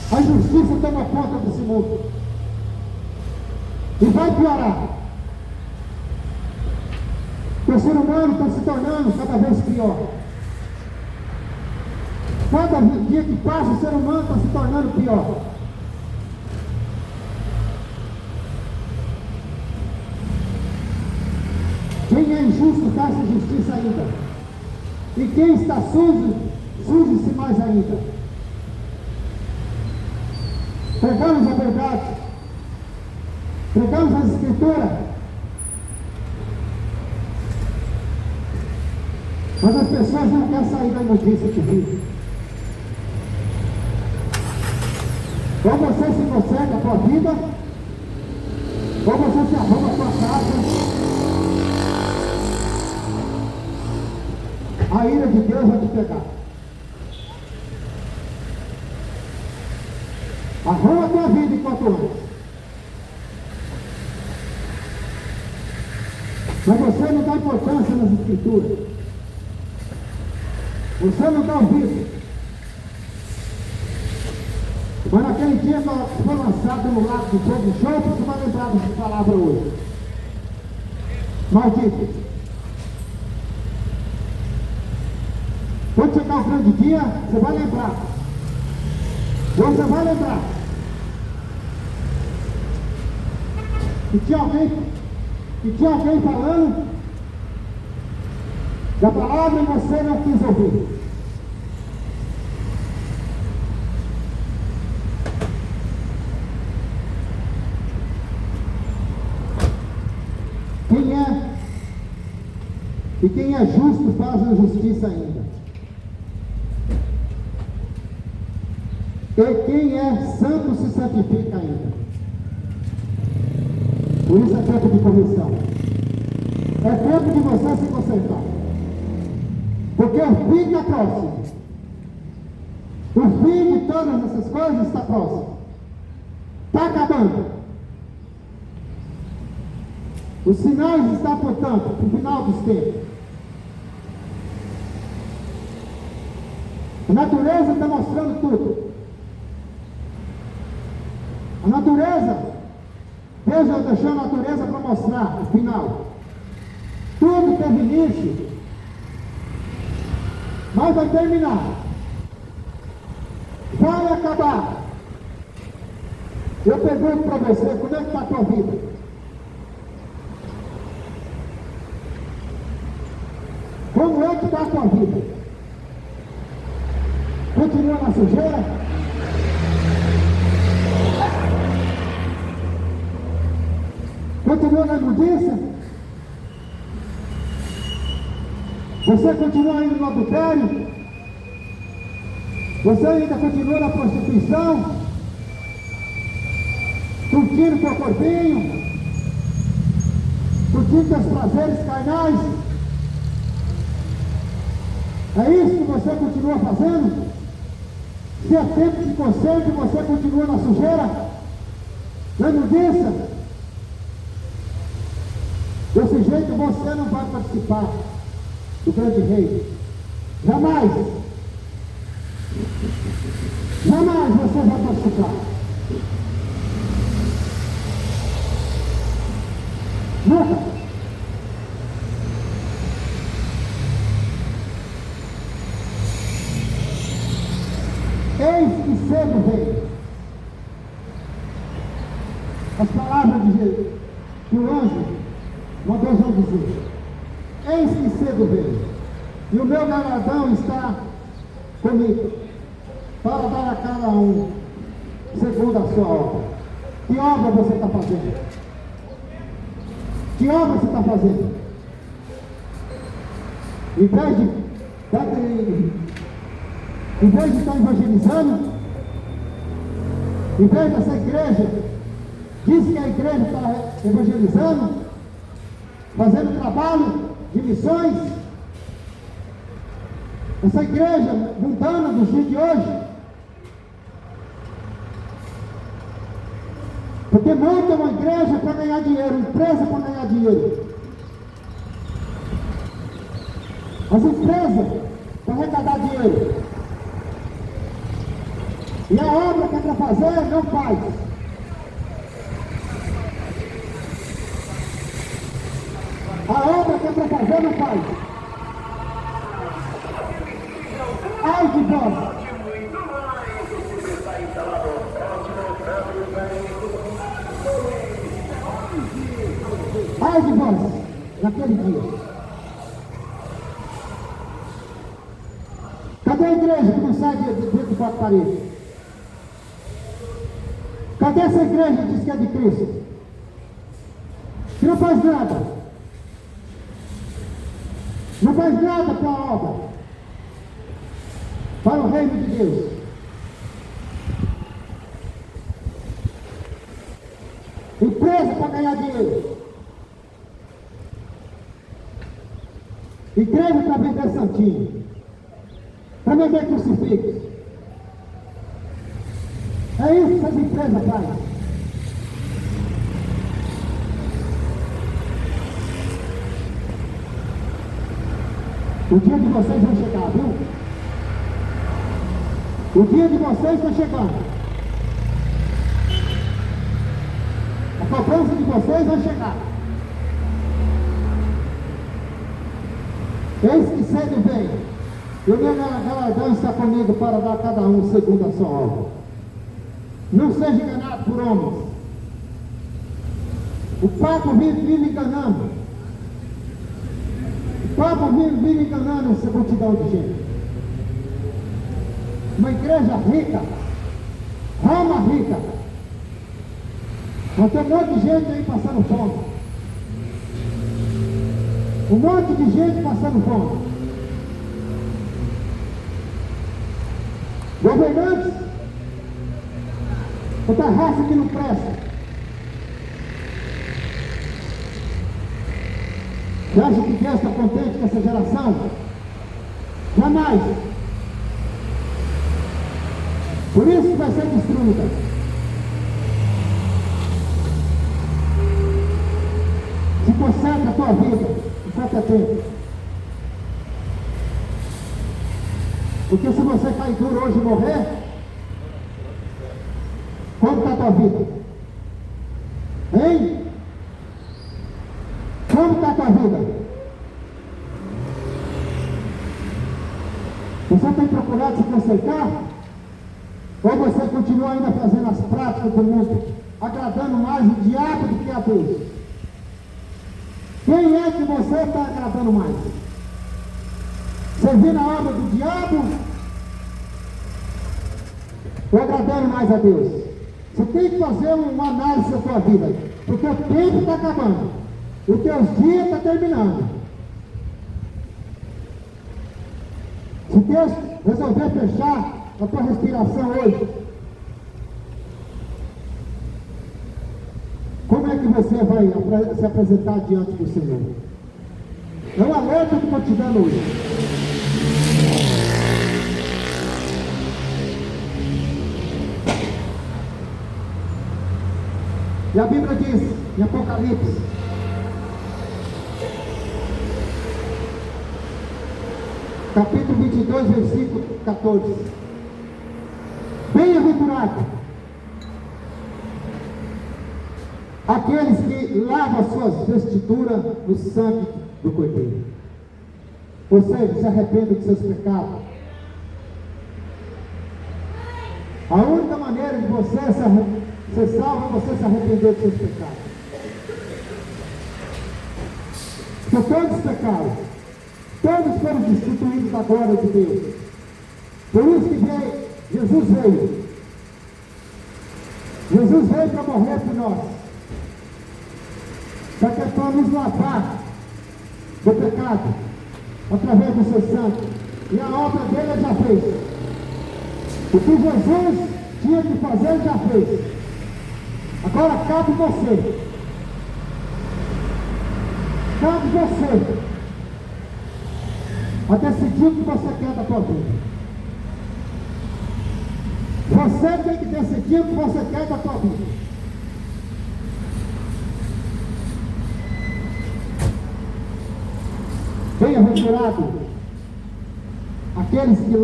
A justiça toma conta desse mundo. E vai piorar. O ser humano está se tornando cada vez pior. Cada dia que passa, o ser humano está se tornando pior. Quem é injusto, faça justiça ainda. E quem está sujo, suje-se mais ainda. Pregamos a verdade. Pregamos as escrituras. Mas as pessoas não querem sair da notícia que vive. Ou você se conserta a tua vida, ou você se arruma a tua casa. A ira de Deus vai te pegar. Arruma a tua vida enquanto antes. Mas você não dá importância nas escrituras. Você não dá ouvido. Mas naquele dia que foi lançado no lado do fogo de chão, você vai lembrar dessa palavra hoje. Maldito. Quando chegar o grande dia, você vai lembrar. Você vai lembrar. Que tinha alguém falando da palavra e você não quis ouvir. Quem é justo faz a justiça ainda. E quem é santo se santifica ainda. Por isso é tempo de correção. É tempo de você se consertar. Porque o fim está próximo. O fim de todas essas coisas está próximo. Está acabando. Os sinais estão apontando para o final dos tempos. A natureza está mostrando tudo. A natureza, Deus deixou a natureza para mostrar o final. Tudo teve início, mas vai terminar. Vai acabar. Eu pergunto para você, como é que está a tua vida? Como é que está a tua vida? Continua na sujeira? Continua na imundícia? Você continua indo no adultério? Você ainda continua na prostituição? Curtindo teu corpinho? Curtindo teus prazeres carnais? É isso que você continua fazendo? Se é tempo de conserto, você continua na sujeira? Na imundícia? Desse jeito você não vai participar do grande rei. Jamais. Jamais você vai participar. Nunca. Eis que cedo veio. As palavras de Jesus, que o anjo mandou João dizer. Eis que cedo veio. E o meu galardão está comigo, para dar a cada um segundo a sua obra. Que obra você está fazendo? Que obra você está fazendo? Em vez de estar evangelizando, em vez dessa igreja, diz que a igreja está evangelizando, fazendo trabalho de missões, essa igreja mundana dos dias de hoje, porque monta uma igreja para ganhar dinheiro, empresa para ganhar dinheiro, as empresas para arrecadar dinheiro. E a obra que é para fazer, não faz. A obra que que é para fazer, não faz. Ai de vós! Ai de vós! Naquele dia. Cadê a igreja que não sai de dentro do quatro paredes? Cadê essa igreja que diz que é de Cristo? Que não faz nada. Não faz nada para a obra. Para o reino de Deus. Empresa para ganhar dinheiro. Igreja para vender santinho. Para vender crucifixo. É isso que as empresas fazem. O dia de vocês vai chegar, viu? O dia de vocês está chegando. A cobrança de vocês vai chegar. Eis que cedo vem. E o meu galardão está comigo para dar a cada um segundo a sua obra. Não seja enganado por homens. O papo vive enganando. O papo vive enganando essa multidão de gente. Uma igreja rica, Roma rica, mas tem um monte de gente aí passando fome. Um monte de gente passando fome. Governantes, outra raça que não presta. Você acha que Deus está contente com essa geração? Jamais. Por isso que vai ser destruída. Se concentra a tua vida, enquanto é tempo. Porque se você cair duro hoje e morrer, como está a tua vida? Hein? Como está a tua vida? Você tem procurado se consertar? Ou você continua ainda fazendo as práticas do mundo, agradando mais o diabo do que a Deus? Quem é que você está agradando mais? Servindo a obra do diabo? Ou agradando mais a Deus? Você tem que fazer uma análise da sua vida, porque o tempo está acabando, os teus dias estão terminando. Se Deus resolver fechar a tua respiração hoje, como é que você vai se apresentar diante do Senhor? É um alerta que eu estou te dando hoje. E a Bíblia diz em Apocalipse, capítulo 22, versículo 14: bem-aventurado aqueles que lavam as suas vestiduras no sangue do Cordeiro. Ou seja, se arrependem de seus pecados. A única maneira de você ser salvo é você se arrepender de seus pecados. Porque todos pecaram, todos foram destituídos da glória de Deus. Por isso que Jesus veio. Jesus veio para morrer por nós. Só que é para nos lavar do pecado, através do seu sangue. E a obra dele ele já fez. O que Jesus tinha que fazer, ele já fez. Agora cabe você. Cabe você a decidir o que você quer da tua vida. Você tem que decidir o que você quer da tua vida. Bem-aventurado aqueles que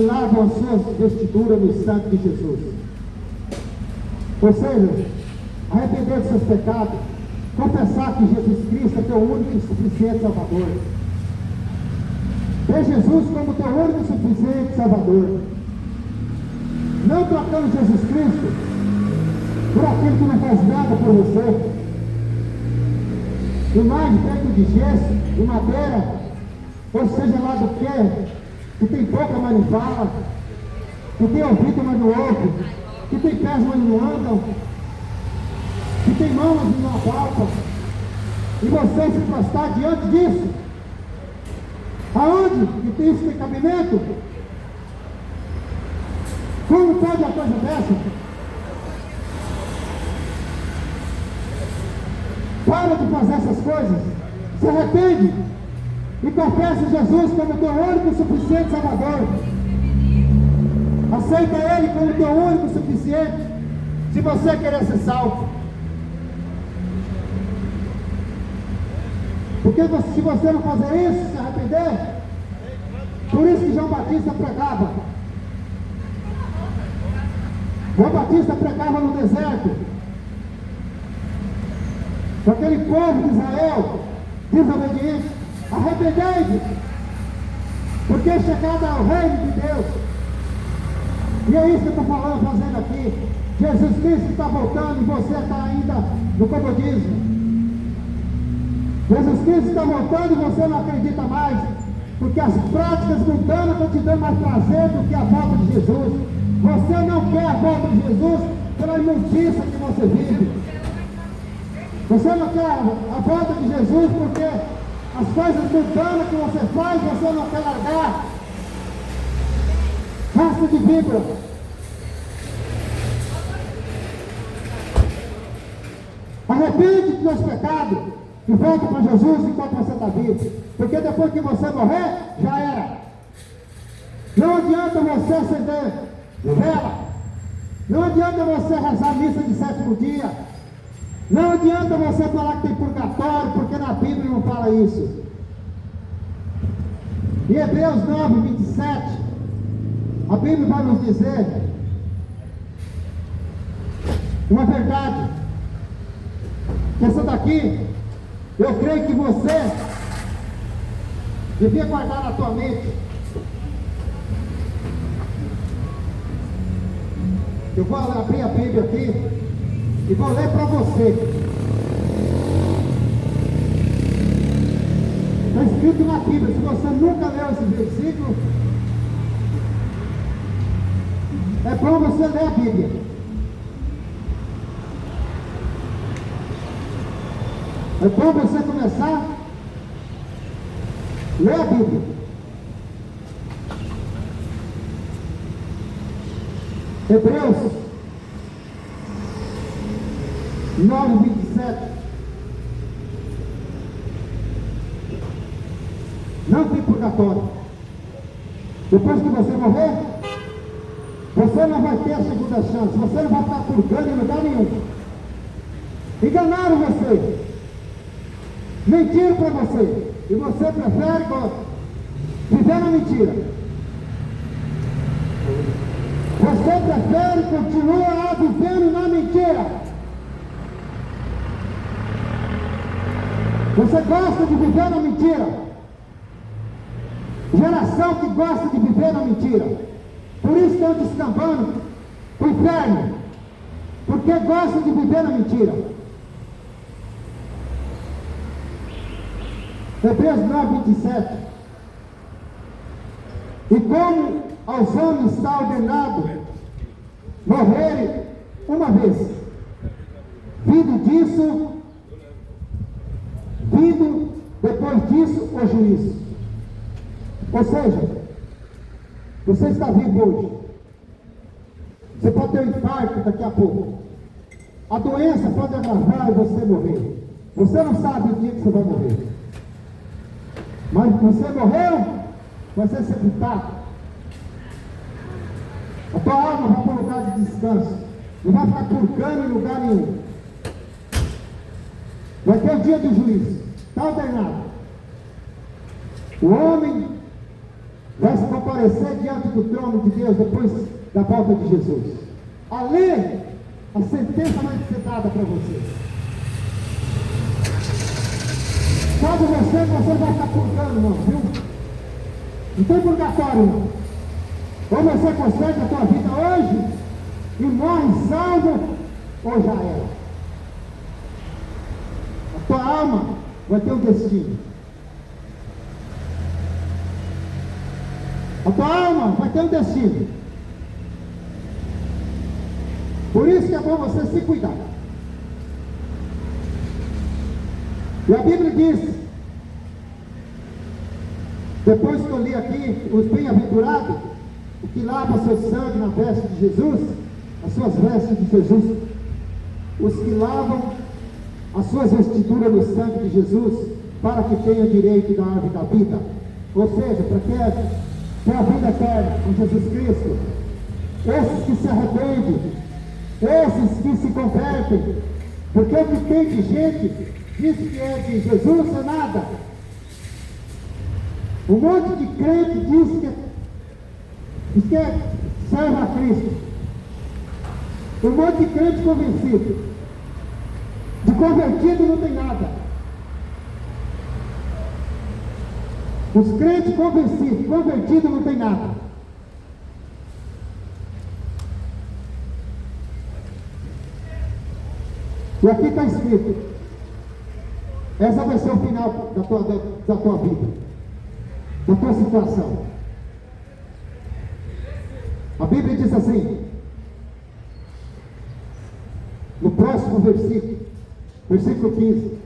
lavam as suas vestiduras no sangue de Jesus. Ou seja, arrepender dos seus pecados, confessar que Jesus Cristo é teu único e suficiente Salvador. Ver Jesus como teu único e suficiente Salvador. Não trocando Jesus Cristo por aquele que não faz nada por você. Imagem feito de gesso, de madeira, ou seja lá do que tem boca, mas não fala, que tem ouvido, mas não ouve, que tem pés, mas não andam, que tem mãos, mas não apalpam, e você se prostrar diante disso, aonde que tem isso tem cabimento? Como pode uma coisa dessa? Para de fazer essas coisas, se arrepende e confessa Jesus como teu único e suficiente Salvador. Aceita Ele como teu único e suficiente, se você querer ser salvo. Porque se você não fazer isso, se arrepender, por isso que João Batista pregava. João Batista pregava no deserto. Para aquele povo de Israel, desobediente, arrependei-vos, porque é chegada ao reino de Deus. E é isso que eu estou falando, fazendo aqui. Jesus Cristo está voltando e você está ainda no comodismo. Jesus Cristo está voltando e você não acredita mais, porque as práticas mundanas estão te dando mais prazer do que a volta de Jesus. Você não quer a volta de Jesus pela imundícia que você vive. Você não quer a volta de Jesus porque as coisas mundanas que você faz, você não quer largar. Raça de víbora. Arrepende dos seus pecados e volta para Jesus enquanto você está vivo. Porque depois que você morrer, já era. Não adianta você acender vela. Não adianta você rezar a missa de 7º dia. Não adianta você falar que tem purgatório, porque na Bíblia não fala isso. Em Hebreus 9, 27, a Bíblia vai nos dizer uma verdade. Que essa daqui, eu creio que você devia guardar na tua mente. Eu vou abrir a Bíblia aqui e vou ler para você. Está escrito na Bíblia. Se você nunca leu esse versículo, é bom você ler a Bíblia. É bom você começar a ler a Bíblia. Hebreus 9, 27. Não tem purgatório. Depois que você morrer, você não vai ter a segunda chance. Você não vai ficar purgando em lugar nenhum. Enganaram você. Mentiram para você. E você prefere viver na mentira. Você prefere continuar vivendo na mentira. Você gosta de viver na mentira. Geração que gosta de viver na mentira. Por isso estão descambando para o inferno. Porque gostam de viver na mentira. Hebreus 9, 27. E como aos homens está ordenado morrerem uma vez, vindo depois disso o juízo. Ou seja, você está vivo hoje. Você pode ter um infarto daqui a pouco. A doença pode agravar e você morrer. Você não sabe o dia que você vai morrer. Mas você morreu, vai ser sepultado. A tua alma vai para um lugar de descanso. Não vai ficar purgando em lugar nenhum. Vai ter o dia do juízo. Está ordenado. O homem vai se comparecer diante do trono de Deus depois da volta de Jesus. Ali, a sentença vai ser dada para você. Sabe você vai estar purgando, não, viu? Não tem purgatório, não. Ou você consegue a tua vida hoje e morre salvo, ou já era. A tua alma vai ter um destino. A tua alma vai ter um destino. Por isso que é bom você se cuidar. E a Bíblia diz, depois que eu li aqui, os bem-aventurados, o que lava seu sangue na veste de Jesus, as suas vestes de Jesus, os que lavam as suas vestiduras no sangue de Jesus, para que tenham direito da árvore da vida, ou seja, para ter a vida eterna com Jesus Cristo. Esses que se arrependem, esses que se convertem, porque o que tem de gente diz que é de Jesus é nada. Um monte de crente diz que serve a Cristo. Um monte de crente convencido. De convertido não tem nada. Os crentes convertidos não tem nada. E aqui está escrito, essa vai ser o final da tua vida, da tua situação. A Bíblia diz assim, no próximo versículo 15,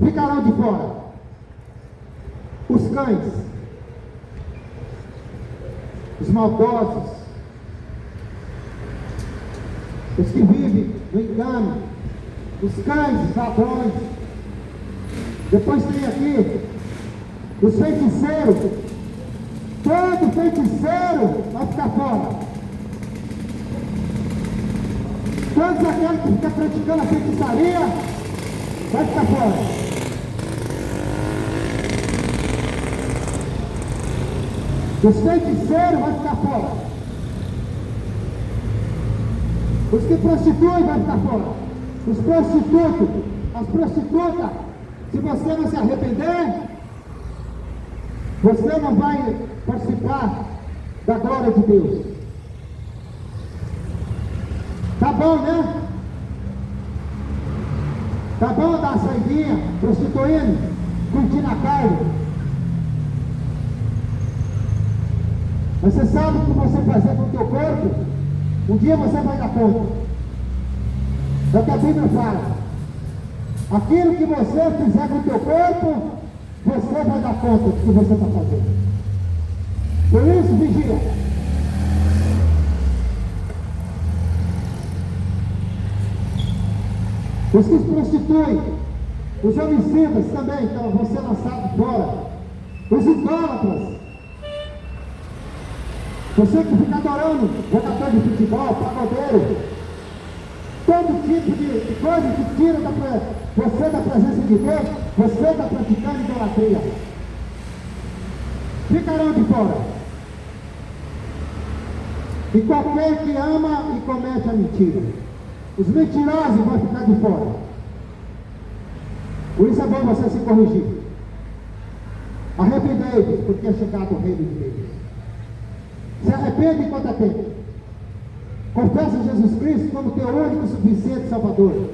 ficarão de fora os cães, os maldosos, os que vivem no engano, os cães, os ladrões. Depois tem aqui os feiticeiros. Todo feiticeiro vai ficar fora. Todos aqueles que ficam praticando a feitiçaria vai ficar fora. Os feiticeiros vão ficar fora. Os que prostituem vão ficar fora. Os prostitutos, as prostitutas, se você não se arrepender, você não vai participar da glória de Deus. Tá bom, né? Tá bom dar saidinha, prostituindo, curtindo a carne. Mas você sabe o que você fazer com o teu corpo? Um dia você vai dar conta. É o que a Bíblia fala. Aquilo que você fizer com o teu corpo, você vai dar conta do que você está fazendo. Por isso, vigia. Os que se prostituem, os homicidas também vão ser lançados fora. Os idólatras, você que fica adorando jogador de futebol, pagodeiro, todo tipo de coisa que tira você da presença de Deus, você está praticando idolatria. Ficarão de fora. E qualquer que ama e comete a mentira. Os mentirosos vão ficar de fora. Por isso é bom você se corrigir. Arrependei-vos, porque é chegado o reino de Deus. Se arrepende enquanto é tempo. Confessa Jesus Cristo como teu único e suficiente Salvador.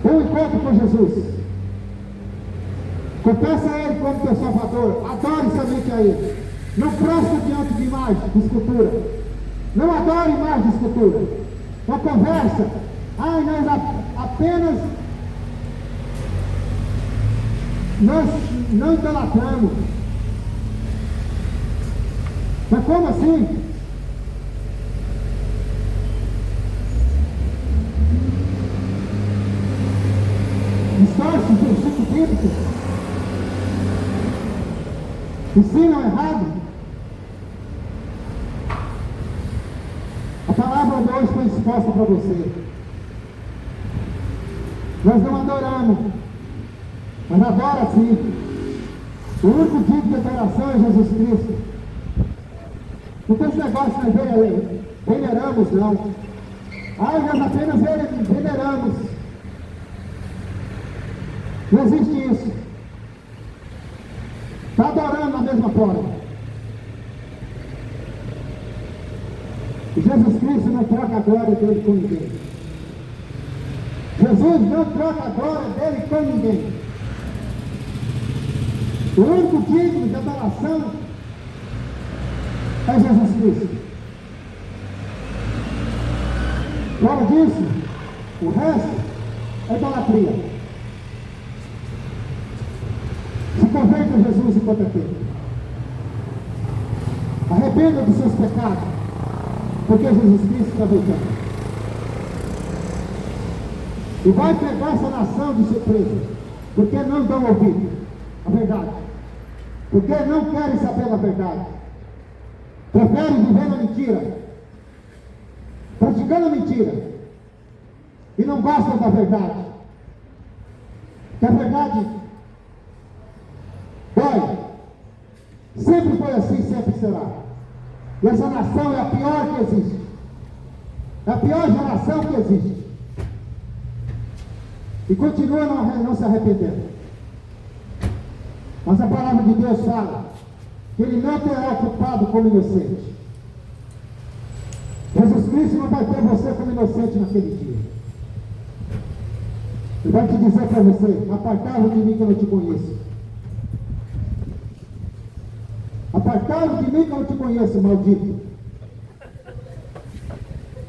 Um encontro com Jesus. Confessa Ele como teu Salvador. Adore somente a Ele. Não prostre diante de imagem, de escultura. Não adore imagem de escultura. Uma conversa. Ai, nós apenas nós não idolatramos. Mas como assim? Distorce os versículos bíblicos. Ensinam errado. A palavra de hoje foi exposta para você. Nós não adoramos, mas adora sim. O único tipo de adoração é Jesus Cristo. Não tem esse negócio que nós veneramos, não. Ah, nós apenas veneramos. Não existe isso. Está adorando da mesma forma. E Jesus Cristo não troca a glória dele com ninguém. Jesus não troca a glória dele com ninguém. O único digno de adoração é Jesus Cristo. Fora disso, o resto é idolatria. Se converta a Jesus enquanto é tempo. Arrependa dos seus pecados, porque Jesus Cristo está voltando. E vai pegar essa nação de surpresa, porque não dão ouvido à verdade, porque não querem saber a verdade, preferem viver na mentira, praticando a mentira, e não gostam da verdade, que a verdade dói, sempre foi assim, sempre será. E essa nação é a pior que existe, é a pior geração que existe. E continua não se arrependendo. Mas a palavra de Deus fala que ele não terá culpado como inocente. Jesus Cristo não vai ter você como inocente naquele dia. Ele vai te dizer para você: apartai-vos de mim que eu não te conheço. Apartai-vos de mim que eu não te conheço, maldito.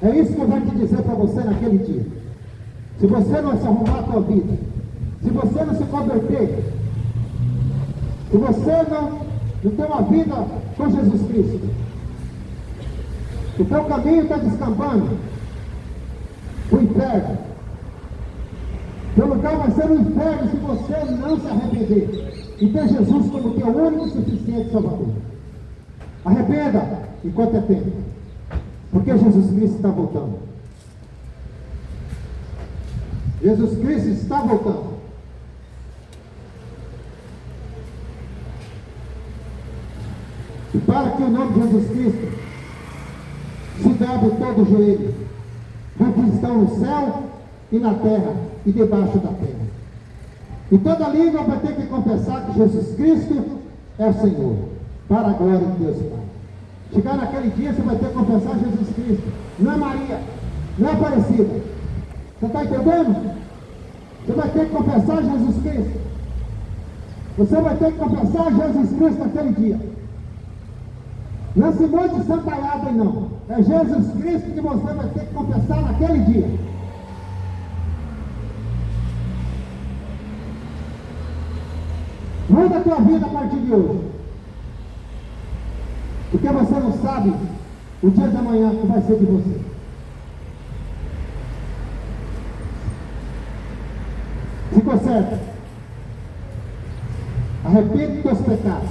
É isso que ele vai te dizer para você naquele dia. Se você não se arrumar a tua vida, se você não se converter, se você não ter uma vida com Jesus Cristo, o teu caminho está descambando o inferno. Teu lugar vai ser no inferno se você não se arrepender e ter Jesus como teu único e suficiente Salvador. Arrependa enquanto é tempo, porque Jesus Cristo está voltando. Jesus Cristo está voltando. E para que o nome de Jesus Cristo se dobre todo o joelho dos que estão no céu e na terra e debaixo da terra. E toda língua vai ter que confessar que Jesus Cristo é o Senhor, para a glória de Deus Pai. Chegar naquele dia, você vai ter que confessar Jesus Cristo. Não é Maria, não é Aparecida. Você está entendendo? Você vai ter que confessar Jesus Cristo. Você vai ter que confessar Jesus Cristo naquele dia. Não é Simão de Santaiada, não. É Jesus Cristo que você vai ter que confessar naquele dia. Muda a tua vida a partir de hoje. Porque você não sabe o dia de amanhã que vai ser de você. Ficou certo? Arrepende dos teus pecados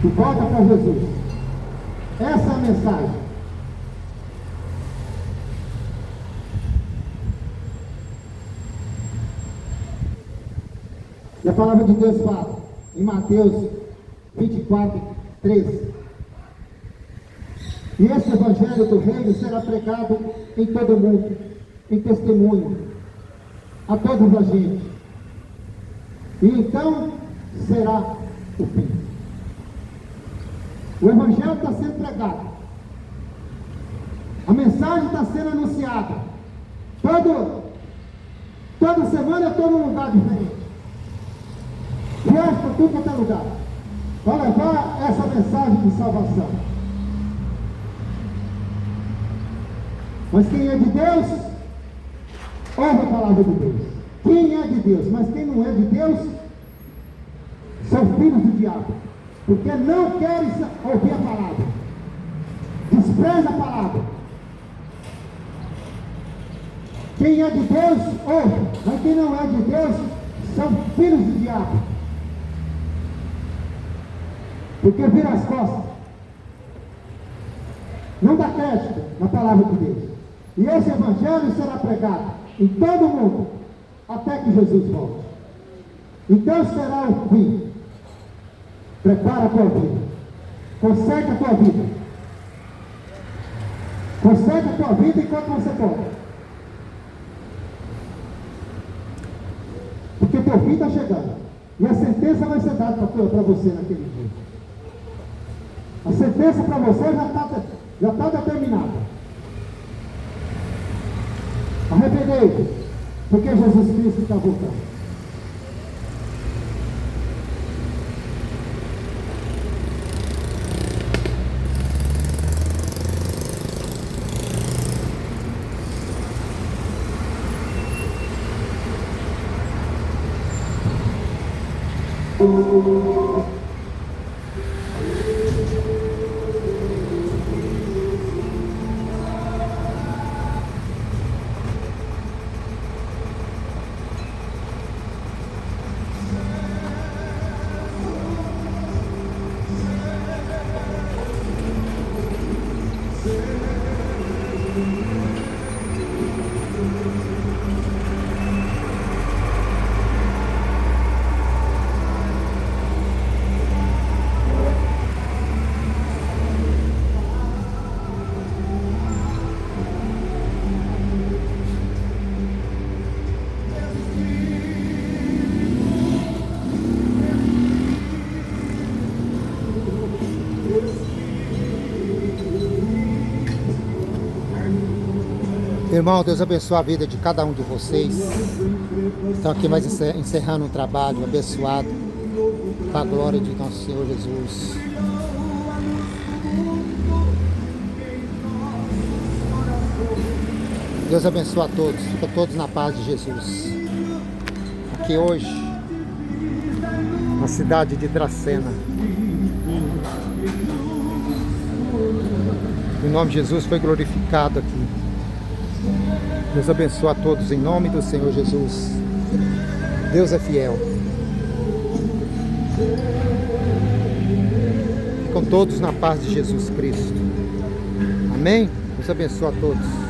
e volta para Jesus. Essa é a mensagem. E a palavra de Deus fala em Mateus 24, 13: e esse evangelho do reino será pregado em todo o mundo, em testemunho a toda a gente, e então será o fim. O evangelho está sendo pregado, a mensagem está sendo anunciada, toda semana eu estou num lugar diferente, viajo para tudo quanto é lugar, para levar essa mensagem de salvação. Mas quem é de Deus, ouve a palavra de Deus. Quem é de Deus, mas quem não é de Deus, são filhos do diabo, porque não querem ouvir a palavra, despreza a palavra. Quem é de Deus, ouve, mas quem não é de Deus, são filhos do diabo, porque vira as costas, não dá crédito na palavra de Deus. E esse evangelho será pregado em todo o mundo, até que Jesus volte. Então será o fim. Prepara a tua vida. Conserta a tua vida. Conserta a tua vida enquanto você pode. fim está chegando. E a sentença vai ser dada para você naquele dia. A sentença para você já está determinada. Arrependei-vos, porque Jesus Cristo está voltando. Irmão, Deus abençoe a vida de cada um de vocês. Estão aqui mais encerrando um trabalho abençoado para a glória de nosso Senhor Jesus. Deus abençoe a todos. Fica todos na paz de Jesus. Aqui hoje, na cidade de Dracena. O nome de Jesus foi glorificado aqui. Deus abençoe a todos em nome do Senhor Jesus. Deus é fiel. Ficam todos na paz de Jesus Cristo. Amém? Deus abençoe a todos.